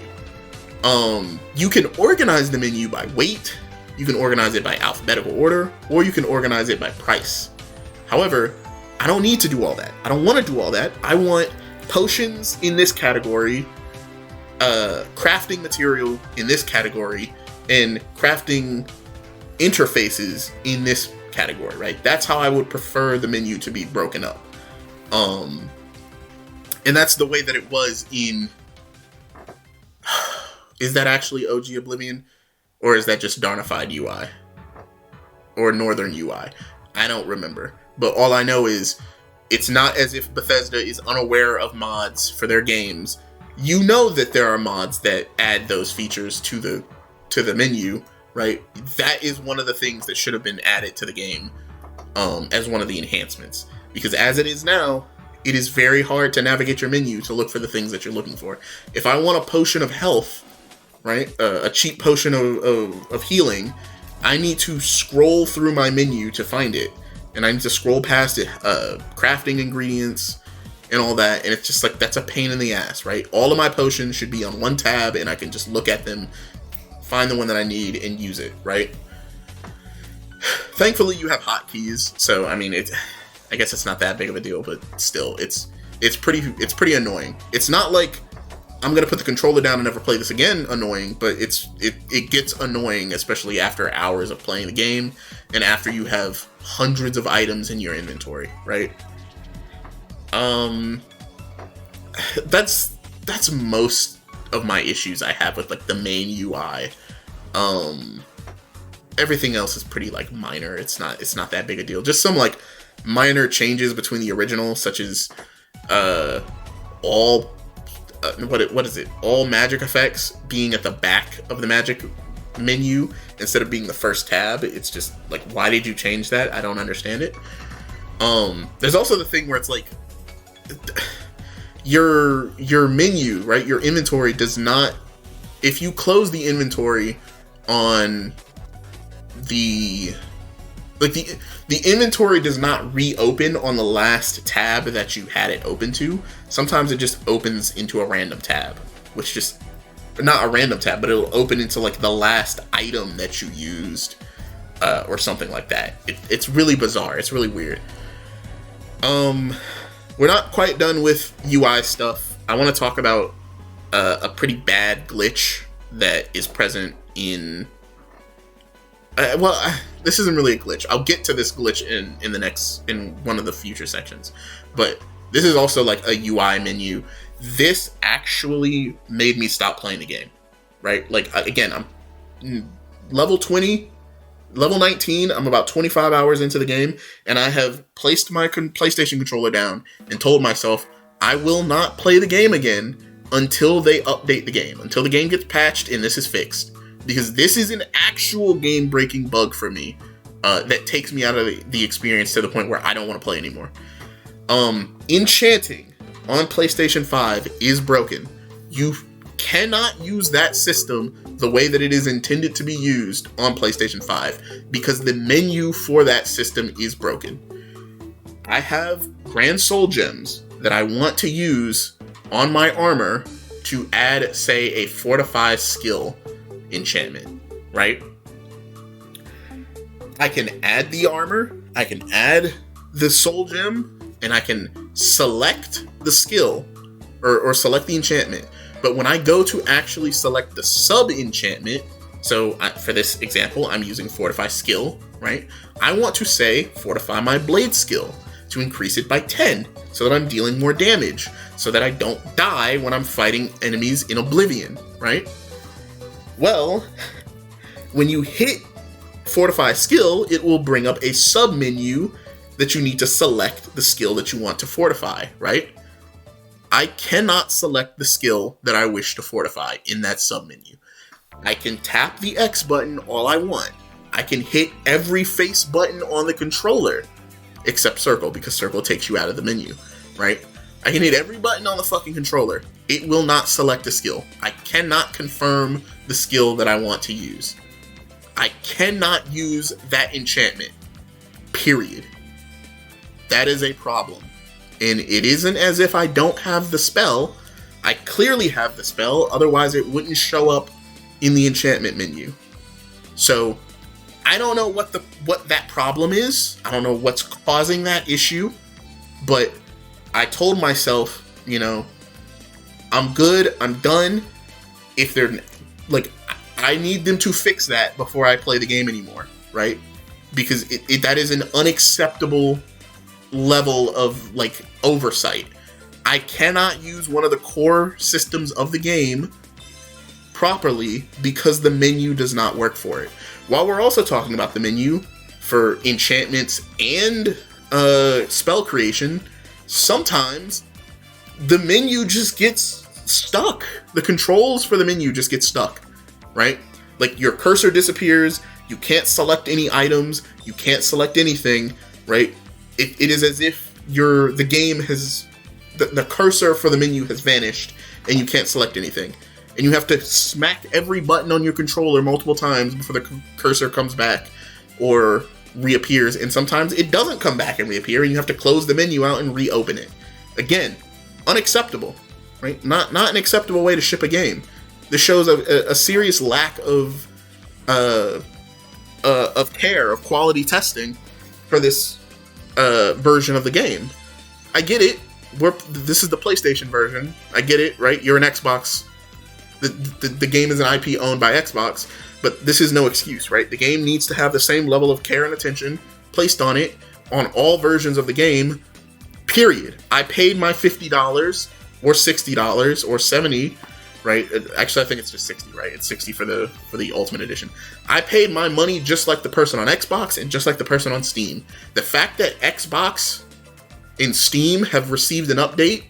You can organize the menu by weight, you can organize it by alphabetical order, or you can organize it by price. However, I don't need to do all that. I don't want to do all that. I want potions in this category, crafting material in this category, and crafting interfaces in this category, right? That's how I would prefer the menu to be broken up. And that's the way that it was in... Is that actually OG Oblivion? Or is that just Darnified UI? Or Northern UI? I don't remember. But all I know is it's not as if Bethesda is unaware of mods for their games. You know that there are mods that add those features to the menu, right? That is one of the things that should have been added to the game as one of the enhancements. Because as it is now, it is very hard to navigate your menu to look for the things that you're looking for. If I want a potion of health, right, a cheap potion of healing, I need to scroll through my menu to find it. And I need to scroll past it, crafting ingredients and all that. And it's just like, that's a pain in the ass, right? All of my potions should be on one tab and I can just look at them, find the one that I need and use it, right? Thankfully, you have hotkeys. So, I mean, I guess it's not that big of a deal, but still, it's pretty annoying. It's not like I'm gonna put the controller down and never play this again annoying, but it gets annoying, especially after hours of playing the game and after you have hundreds of items in your inventory, right? That's most of my issues I have with like the main UI. Everything else is pretty like minor. It's not that big a deal. Just some like minor changes between the original, such as all what is it? All magic effects being at the back of the magic menu instead of being the first tab. It's just like, why did you change that? I don't understand it. There's also the thing where it's like your menu, right? Your inventory does not, if you close the inventory on the inventory does not reopen on the last tab that you had it open to. Sometimes it just opens into a random tab, which just, not a random tab, but it'll open into like the last item that you used, or something like that. It's really bizarre. It's really weird. We're not quite done with UI stuff. I want to talk about a pretty bad glitch that is present in. This isn't really a glitch. I'll get to this glitch in one of the future sections, but this is also like a UI menu. This actually made me stop playing the game, right? Like, again, I'm level 20, level 19. I'm about 25 hours into the game, and I have placed my PlayStation controller down and told myself I will not play the game again until they update the game, until the game gets patched and this is fixed. Because this is an actual game-breaking bug for me that takes me out of the experience to the point where I don't want to play anymore. Enchanting on PlayStation 5 is broken. You cannot use that system the way that it is intended to be used on PlayStation 5 because the menu for that system is broken. I have Grand Soul Gems that I want to use on my armor to add, say, a Fortify skill enchantment, right? I can add the armor, I can add the soul gem, and I can select the skill or select the enchantment. But when I go to actually select the sub enchantment, so for this example, I'm using Fortify skill, right? I want to say Fortify my blade skill to increase it by 10 so that I'm dealing more damage, so that I don't die when I'm fighting enemies in Oblivion, right? Well, when you hit Fortify skill, it will bring up a sub menu that you need to select the skill that you want to fortify, right? I cannot select the skill that I wish to fortify in that sub menu. I can tap the X button all I want. I can hit every face button on the controller, except circle, because circle takes you out of the menu, right? I can hit every button on the fucking controller. It will not select a skill. I cannot confirm the skill that I want to use. I cannot use that enchantment. Period. That is a problem. And it isn't as if I don't have the spell. I clearly have the spell, otherwise it wouldn't show up in the enchantment menu. So, I don't know what that problem is. I don't know what's causing that issue, but I told myself, you know, I'm good, I'm done. If they're, like, I need them to fix that before I play the game anymore, right? Because that is an unacceptable level of, like, oversight. I cannot use one of the core systems of the game properly because the menu does not work for it. While we're also talking about the menu for enchantments and spell creation, sometimes the menu just gets stuck. The controls for the menu just get stuck, right? Like, your cursor disappears, you can't select any items, you can't select anything, right? It is as if the game has, the cursor for the menu has vanished, and you can't select anything. And you have to smack every button on your controller multiple times before the cursor comes back or reappears, and sometimes it doesn't come back and reappear, and you have to close the menu out and reopen it. Again, unacceptable, right? Not an acceptable way to ship a game. This shows a serious lack of care, of quality testing for this version of the game. I get it. This is the PlayStation version. I get it, right? You're an Xbox. The game is an IP owned by Xbox, but this is no excuse, right? The game needs to have the same level of care and attention placed on it on all versions of the game, period. I paid my $50 or $60 or $70 right? Actually, I think it's just 60, right? It's 60 for the Ultimate Edition. I paid my money just like the person on Xbox and just like the person on Steam. The fact that Xbox and Steam have received an update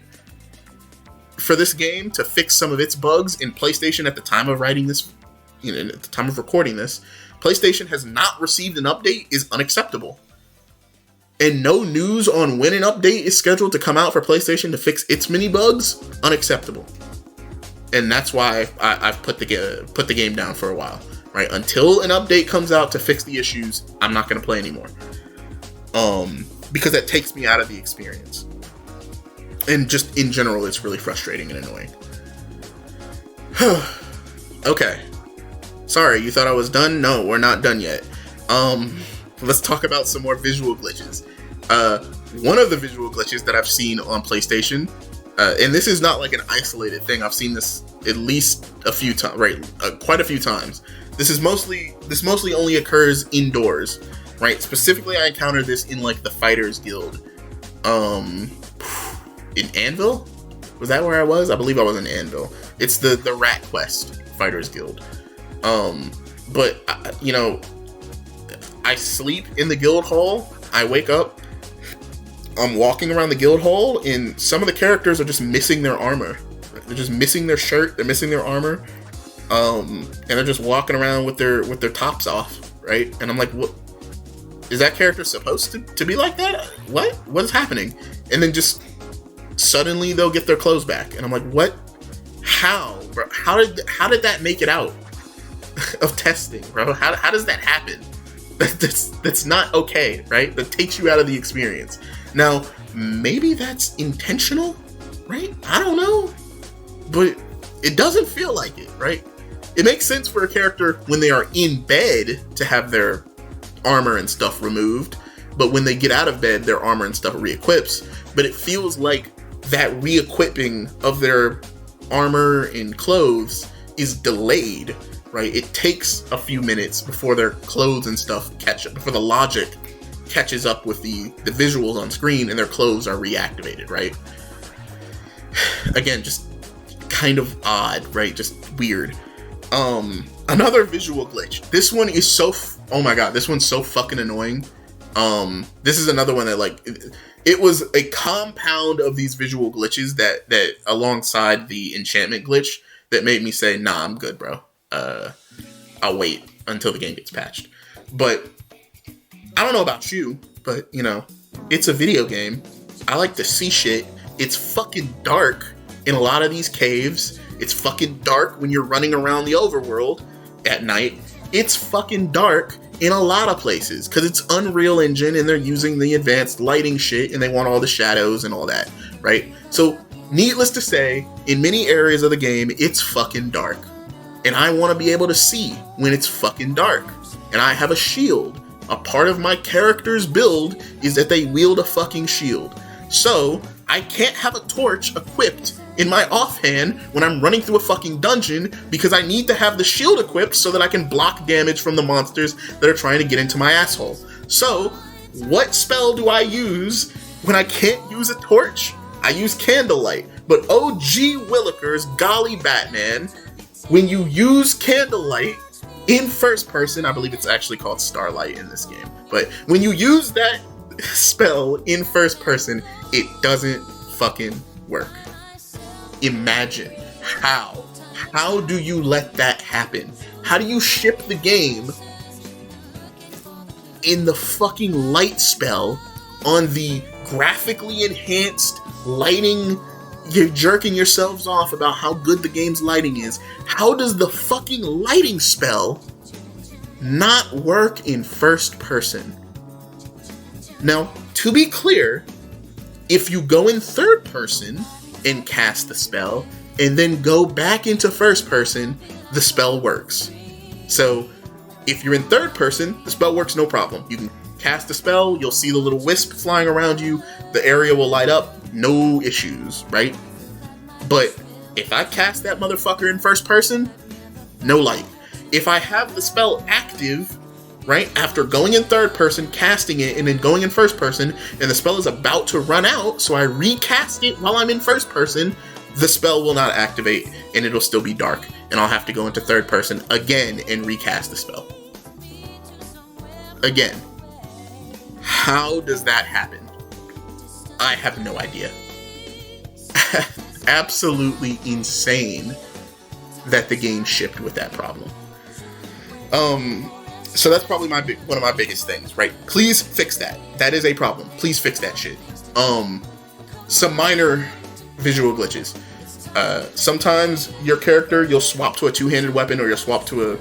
for this game to fix some of its bugs, in PlayStation at the time of writing this, at the time of recording this, PlayStation has not received an update is unacceptable. And no news on when an update is scheduled to come out for PlayStation to fix its mini bugs, unacceptable. And that's why I've put the game down for a while, right? Until an update comes out to fix the issues, I'm not going to play anymore. Because that takes me out of the experience. And just in general, it's really frustrating and annoying. Okay. Sorry, you thought I was done? No, we're not done yet. Let's talk about some more visual glitches. One of the visual glitches that I've seen on PlayStation, and this is not like an isolated thing. I've seen this at least a few times, right? Quite a few times. This mostly only occurs indoors, right? Specifically, I encountered this in like the Fighters Guild, in Anvil. Was that where I was? I believe I was in Anvil. It's the Rat Quest Fighters Guild. But I sleep in the guild hall. I wake up. I'm walking around the guild hall, and some of the characters are just missing their armor. They're just missing their shirt. They're missing their armor, and they're just walking around with their tops off, right? And I'm like, what? Is that character supposed to be like that? What is happening? And then just suddenly they'll get their clothes back, and I'm like, what? How, bro? How did that make it out of testing, bro? How does that happen? That's not okay, right? That takes you out of the experience. Now, maybe that's intentional, right? I don't know. But it doesn't feel like it, right? It makes sense for a character when they are in bed to have their armor and stuff removed, but when they get out of bed, their armor and stuff re-equips. But it feels like that re-equipping of their armor and clothes is delayed, right? It takes a few minutes before their clothes and stuff catch up, before the logic catches up with the visuals on screen and their clothes are reactivated, right? Again, just kind of odd, right? Just weird. Another visual glitch. This one is oh my god, this one's so fucking annoying. This is another one that it was a compound of these visual glitches that alongside the enchantment glitch that made me say, nah, I'm good, bro. I'll wait until the game gets patched. But I don't know about you, but it's a video game. I like to see shit. It's fucking dark in a lot of these caves. It's fucking dark when you're running around the overworld at night. It's fucking dark in a lot of places because it's Unreal Engine and they're using the advanced lighting shit and they want all the shadows and all that, right? So, needless to say, in many areas of the game, it's fucking dark. And I want to be able to see when it's fucking dark. And I have a shield. A part of my character's build is that they wield a fucking shield. So, I can't have a torch equipped in my offhand when I'm running through a fucking dungeon because I need to have the shield equipped so that I can block damage from the monsters that are trying to get into my asshole. So, what spell do I use when I can't use a torch? I use Candlelight. But OG Willikers, golly Batman, when you use Candlelight in first person, I believe it's actually called Starlight in this game, but when you use that spell in first person, it doesn't fucking work. Imagine how do you let that happen? How do you ship the game in the fucking light spell on the graphically enhanced lighting? You're jerking yourselves off about how good the game's lighting is. How does the fucking lighting spell not work in first person? Now, to be clear, if you go in third person and cast the spell, and then go back into first person, the spell works. So, if you're in third person, the spell works no problem. You can cast the spell, you'll see the little wisp flying around you, the area will light up, no issues, right? But if I cast that motherfucker in first person, no light. If I have the spell active, right, after going in third person, casting it, and then going in first person, and the spell is about to run out, so I recast it while I'm in first person, the spell will not activate and it'll still be dark, and I'll have to go into third person again and recast the spell. Again, how does that happen? I have no idea. Absolutely insane that the game shipped with that problem. So that's probably one of my biggest things, right? Please fix that. That is a problem. Please fix that shit. Some minor visual glitches. Sometimes your character, you'll swap to a two-handed weapon, or you'll swap to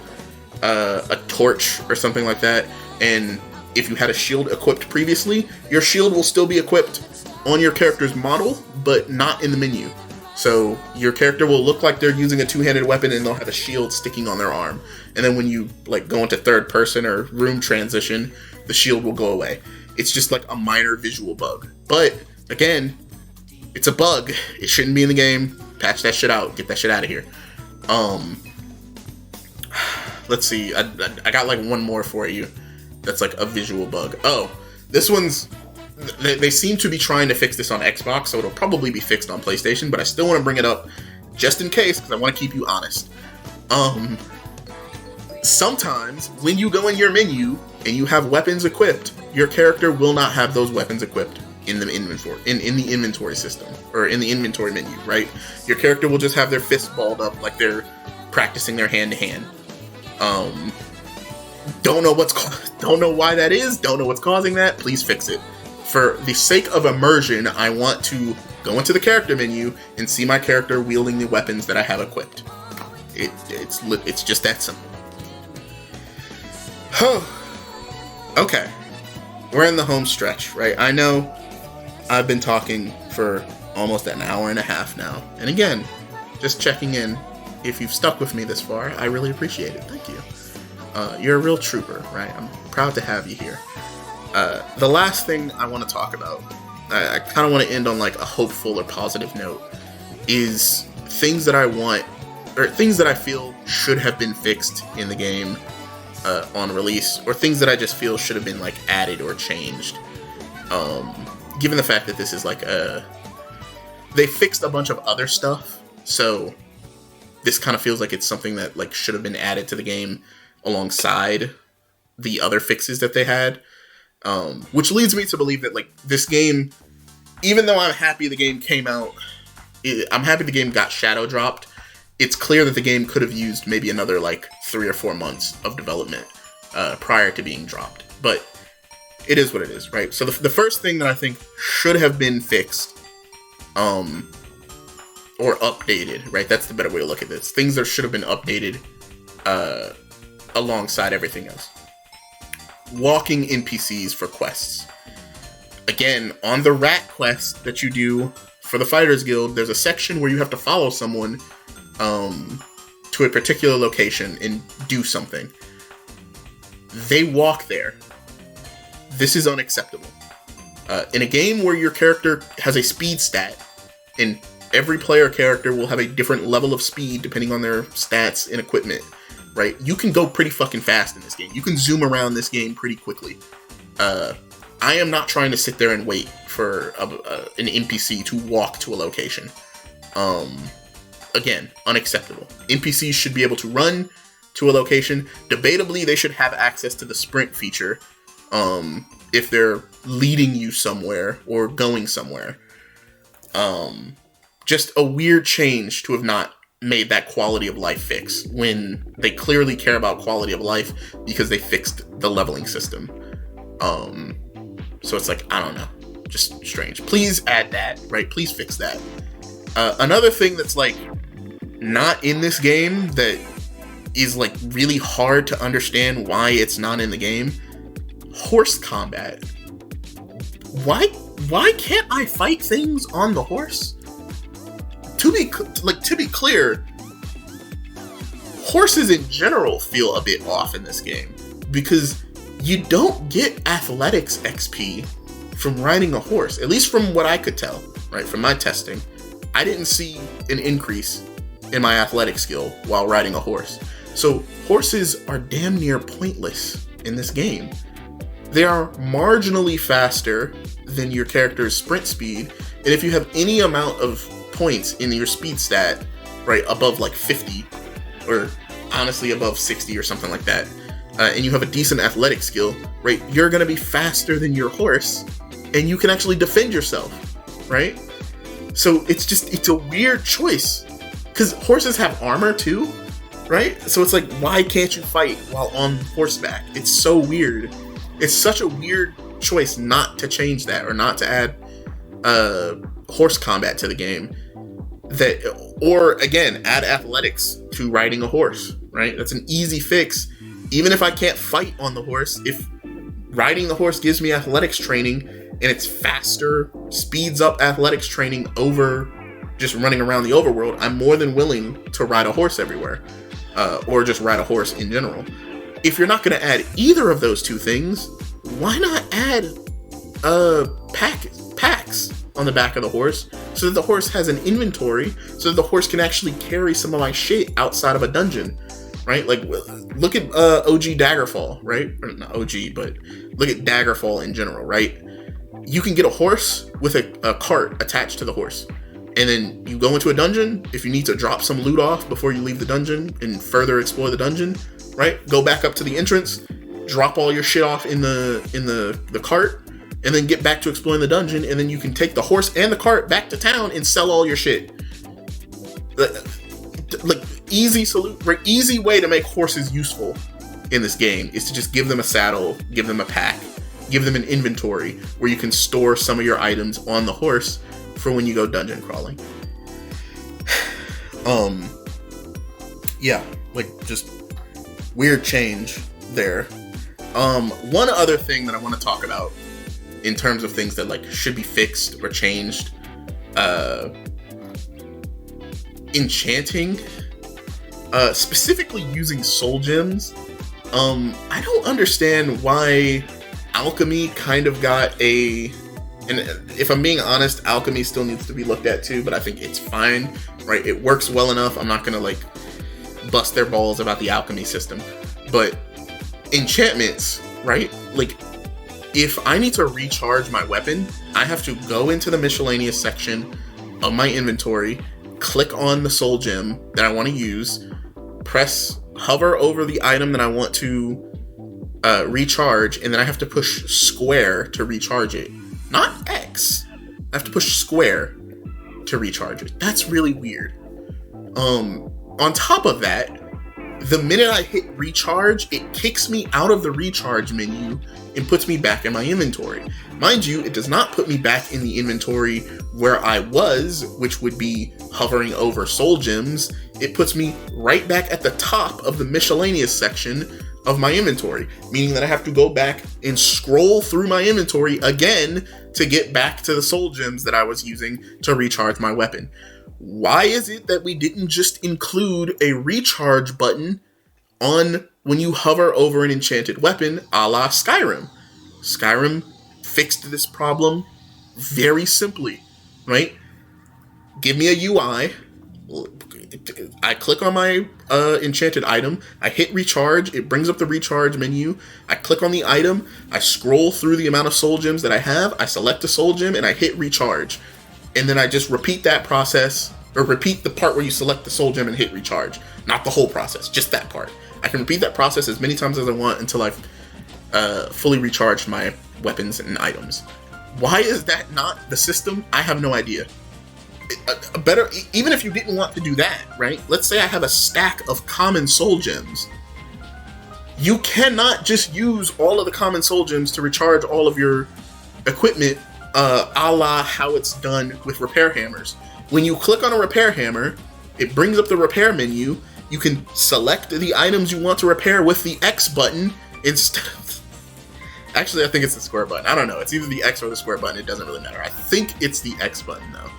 a torch or something like that, and if you had a shield equipped previously, your shield will still be equipped on your character's model, but not in the menu. So your character will look like they're using a two-handed weapon, and they'll have a shield sticking on their arm. And then when you like go into third person or room transition, the shield will go away. It's just like a minor visual bug. But again, it's a bug. It shouldn't be in the game. Patch that shit out. Get that shit out of here. Let's see. I got like one more for you. That's like a visual bug. Oh, this one's... They seem to be trying to fix this on Xbox, so it'll probably be fixed on PlayStation, but I still want to bring it up just in case, because I want to keep you honest. Sometimes when you go in your menu and you have weapons equipped, your character will not have those weapons equipped in the inventory, in the inventory system, or in the inventory menu, right? Your character will just have their fists balled up like they're practicing their hand-to-hand. Don't know why that is, don't know what's causing that. Please fix it. For the sake of immersion, I want to go into the character menu and see my character wielding the weapons that I have equipped. It's just that simple. Okay, we're in the home stretch, right? I know I've been talking for almost an hour and a half now, and again, just checking in. If you've stuck with me this far, I really appreciate it. Thank you. You're a real trooper, right? I'm proud to have you here. The last thing I want to talk about, I kind of want to end on like a hopeful or positive note, is things that I want, or things that I feel should have been fixed in the game on release, or things that I just feel should have been like added or changed. Given the fact that this is like they fixed a bunch of other stuff, so this kind of feels like it's something that like should have been added to the game alongside the other fixes that they had. Which leads me to believe that like this game, even though I'm happy the game came out, I'm happy the game got shadow dropped. It's clear that the game could have used maybe another like 3 or 4 months of development prior to being dropped. But it is what it is, right? So the first thing that I think should have been fixed, or updated, right? That's the better way to look at this. Things that should have been updated alongside everything else. Walking NPCs for quests. Again, on the rat quest that you do for the Fighters Guild, there's a section where you have to follow someone to a particular location and do something. They walk there. This is unacceptable. In a game where your character has a speed stat, and every player character will have a different level of speed depending on their stats and equipment, right? You can go pretty fucking fast in this game. You can zoom around this game pretty quickly. I am not trying to sit there and wait for an NPC to walk to a location. Again, unacceptable. NPCs should be able to run to a location. Debatably, they should have access to the sprint feature if they're leading you somewhere or going somewhere. Just a weird change to have not made that quality of life fix when they clearly care about quality of life because they fixed the leveling system. So it's like, I don't know, just strange. Please add that, right? Please fix that. Another thing that's like not in this game that is like really hard to understand why it's not in the game: horse combat. Why can't I fight things on the horse? To be clear, horses in general feel a bit off in this game because you don't get athletics XP from riding a horse, at least from what I could tell, right? From my testing, I didn't see an increase in my athletic skill while riding a horse. So horses are damn near pointless in this game. They are marginally faster than your character's sprint speed, and if you have any amount of points in your speed stat, right, above like 50, or honestly above 60 or something like that, and you have a decent athletic skill, right, you're going to be faster than your horse, and you can actually defend yourself, right? So it's a weird choice, because horses have armor too, right? So it's like, why can't you fight while on horseback? It's so weird. It's such a weird choice not to change that, or not to add horse combat to the game. Or again, add athletics to riding a horse, right? That's an easy fix. Even if I can't fight on the horse, if riding the horse gives me athletics training and it's faster, speeds up athletics training over just running around the overworld, I'm more than willing to ride a horse everywhere, or just ride a horse in general. If you're not going to add either of those two things, why not add packs on the back of the horse, so that the horse has an inventory, so that the horse can actually carry some of my shit outside of a dungeon, right? Like, look at OG Daggerfall, right? Or not OG, but look at Daggerfall in general, right? You can get a horse with a cart attached to the horse, and then you go into a dungeon. If you need to drop some loot off before you leave the dungeon and further explore the dungeon, right? Go back up to the entrance, drop all your shit off in the cart, and then get back to exploring the dungeon, and then you can take the horse and the cart back to town and sell all your shit. Like, easy way to make horses useful in this game is to just give them a saddle, give them a pack, give them an inventory where you can store some of your items on the horse for when you go dungeon crawling. Yeah, like, just weird change there. One other thing that I want to talk about in terms of things that like should be fixed or changed, enchanting, specifically using soul gems. I don't understand why alchemy kind of got and if I'm being honest, alchemy still needs to be looked at too, but I think it's fine, right? It works well enough. I'm not gonna like bust their balls about the alchemy system, but enchantments, right? Like, if I need to recharge my weapon, I have to go into the miscellaneous section of my inventory, click on the soul gem that I want to use, hover over the item that I want to recharge, and then I have to push square to recharge it. Not X. I have to push square to recharge it. That's really weird. On top of that, the minute I hit recharge, it kicks me out of the recharge menu and puts me back in my inventory. Mind you, it does not put me back in the inventory where I was, which would be hovering over soul gems. It puts me right back at the top of the miscellaneous section of my inventory, meaning that I have to go back and scroll through my inventory again to get back to the soul gems that I was using to recharge my weapon. Why is it that we didn't just include a recharge button on when you hover over an enchanted weapon, a la Skyrim? Skyrim fixed this problem very simply, right? Give me a UI. I click on my enchanted item. I hit recharge. It brings up the recharge menu. I click on the item. I scroll through the amount of soul gems that I have. I select a soul gem and I hit recharge. And then I just repeat that process, or repeat the part where you select the soul gem and hit recharge. Not the whole process, just that part. I can repeat that process as many times as I want until I've fully recharged my weapons and items. Why is that not the system? I have no idea. Better, even if you didn't want to do that, right? Let's say I have a stack of common soul gems. You cannot just use all of the common soul gems to recharge all of your equipment, a la how it's done with repair hammers. When you click on a repair hammer, it brings up the repair menu. You can select the items you want to repair with the X button instead of... Actually, I think it's the square button. I don't know. It's either the X or the square button. It doesn't really matter. I think it's the X button, though.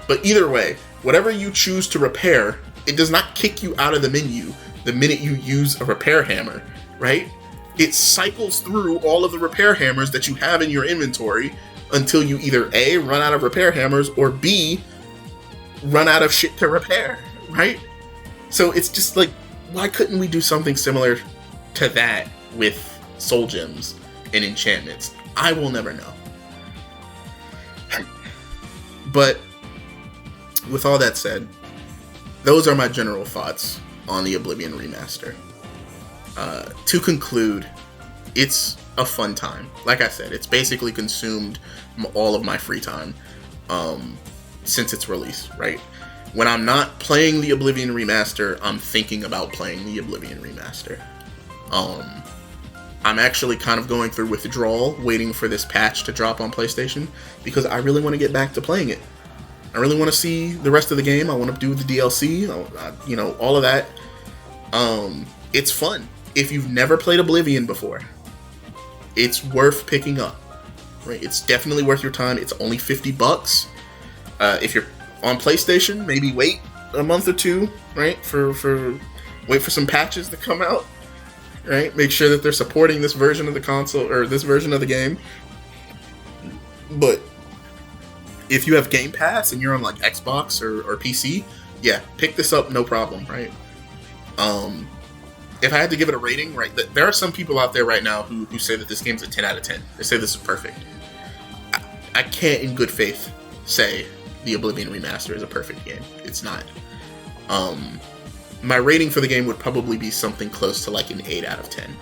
But either way, whatever you choose to repair, it does not kick you out of the menu the minute you use a repair hammer, right? It cycles through all of the repair hammers that you have in your inventory until you either A, run out of repair hammers, or B, run out of shit to repair, right? So it's just like, why couldn't we do something similar to that with soul gems and enchantments? I will never know. But with all that said, those are my general thoughts on the Oblivion Remaster. To conclude, it's a fun time. Like I said, it's basically consumed all of my free time since its release, right? When I'm not playing the Oblivion Remaster, I'm thinking about playing the Oblivion Remaster. I'm actually kind of going through withdrawal, waiting for this patch to drop on PlayStation, because I really want to get back to playing it. I really want to see the rest of the game. I want to do the DLC, all of that. It's fun. If you've never played Oblivion before, it's worth picking up. Right? It's definitely worth your time. It's only $50. If you're on PlayStation, maybe wait a month or two, right? Wait for some patches to come out, right? Make sure that they're supporting this version of the console or this version of the game. But if you have Game Pass and you're on like Xbox or PC, yeah, pick this up, no problem, right? If I had to give it a rating, right, there are some people out there right now who say that this game's a 10 out of 10. They say this is perfect. I can't in good faith say the Oblivion Remaster is a perfect game. It's not. My rating for the game would probably be something close to like an 8 out of 10.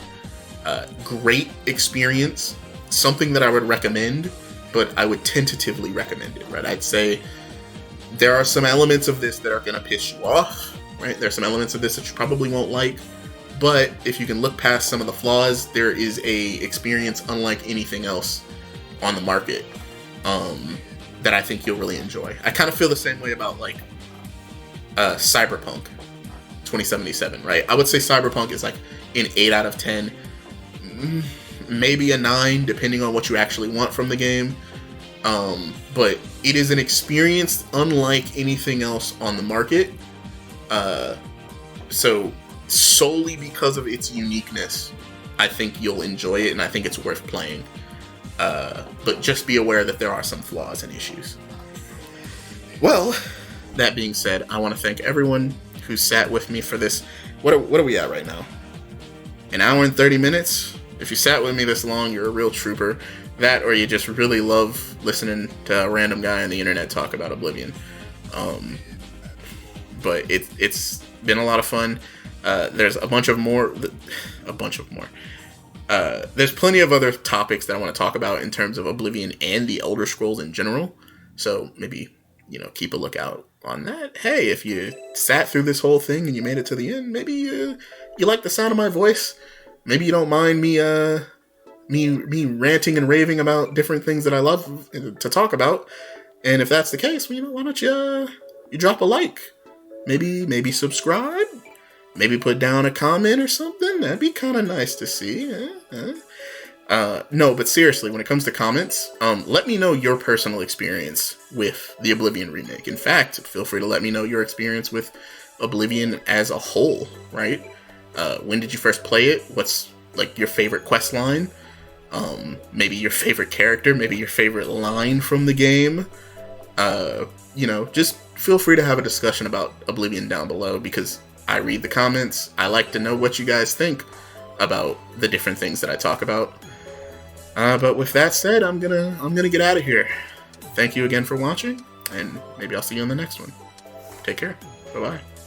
Great experience, something that I would recommend, but I would tentatively recommend it, right? I'd say there are some elements of this that are going to piss you off, right? There are some elements of this that you probably won't like, but if you can look past some of the flaws, there is a experience unlike anything else on the market that I think you'll really enjoy. I kind of feel the same way about like Cyberpunk 2077, right? I would say Cyberpunk is like an 8 out of 10, maybe a 9, depending on what you actually want from the game. But it is an experience unlike anything else on the market. So solely because of its uniqueness, I think you'll enjoy it, and I think it's worth playing. But just be aware that there are some flaws and issues. Well, that being said, I want to thank everyone who sat with me for this. What are we at right now? An hour and 30 minutes? If you sat with me this long, you're a real trooper. That, or you just really love listening to a random guy on the internet talk about Oblivion. But it's been a lot of fun. There's a bunch of more. There's plenty of other topics that I want to talk about in terms of Oblivion and the Elder Scrolls in general. So maybe, keep a lookout on that. Hey, if you sat through this whole thing and you made it to the end, maybe you like the sound of my voice. Maybe you don't mind me ranting and raving about different things that I love to talk about. And if that's the case, why don't you drop a like? Maybe subscribe? Maybe put down a comment or something? That'd be kind of nice to see. No, but seriously, when it comes to comments, let me know your personal experience with the Oblivion Remake. In fact, feel free to let me know your experience with Oblivion as a whole, right? When did you first play it? What's, like, your favorite quest line? Maybe your favorite character? Maybe your favorite line from the game? Just feel free to have a discussion about Oblivion down below, because I read the comments. I like to know what you guys think about the different things that I talk about. But with that said, I'm gonna get out of here. Thank you again for watching, and maybe I'll see you on the next one. Take care. Bye-bye.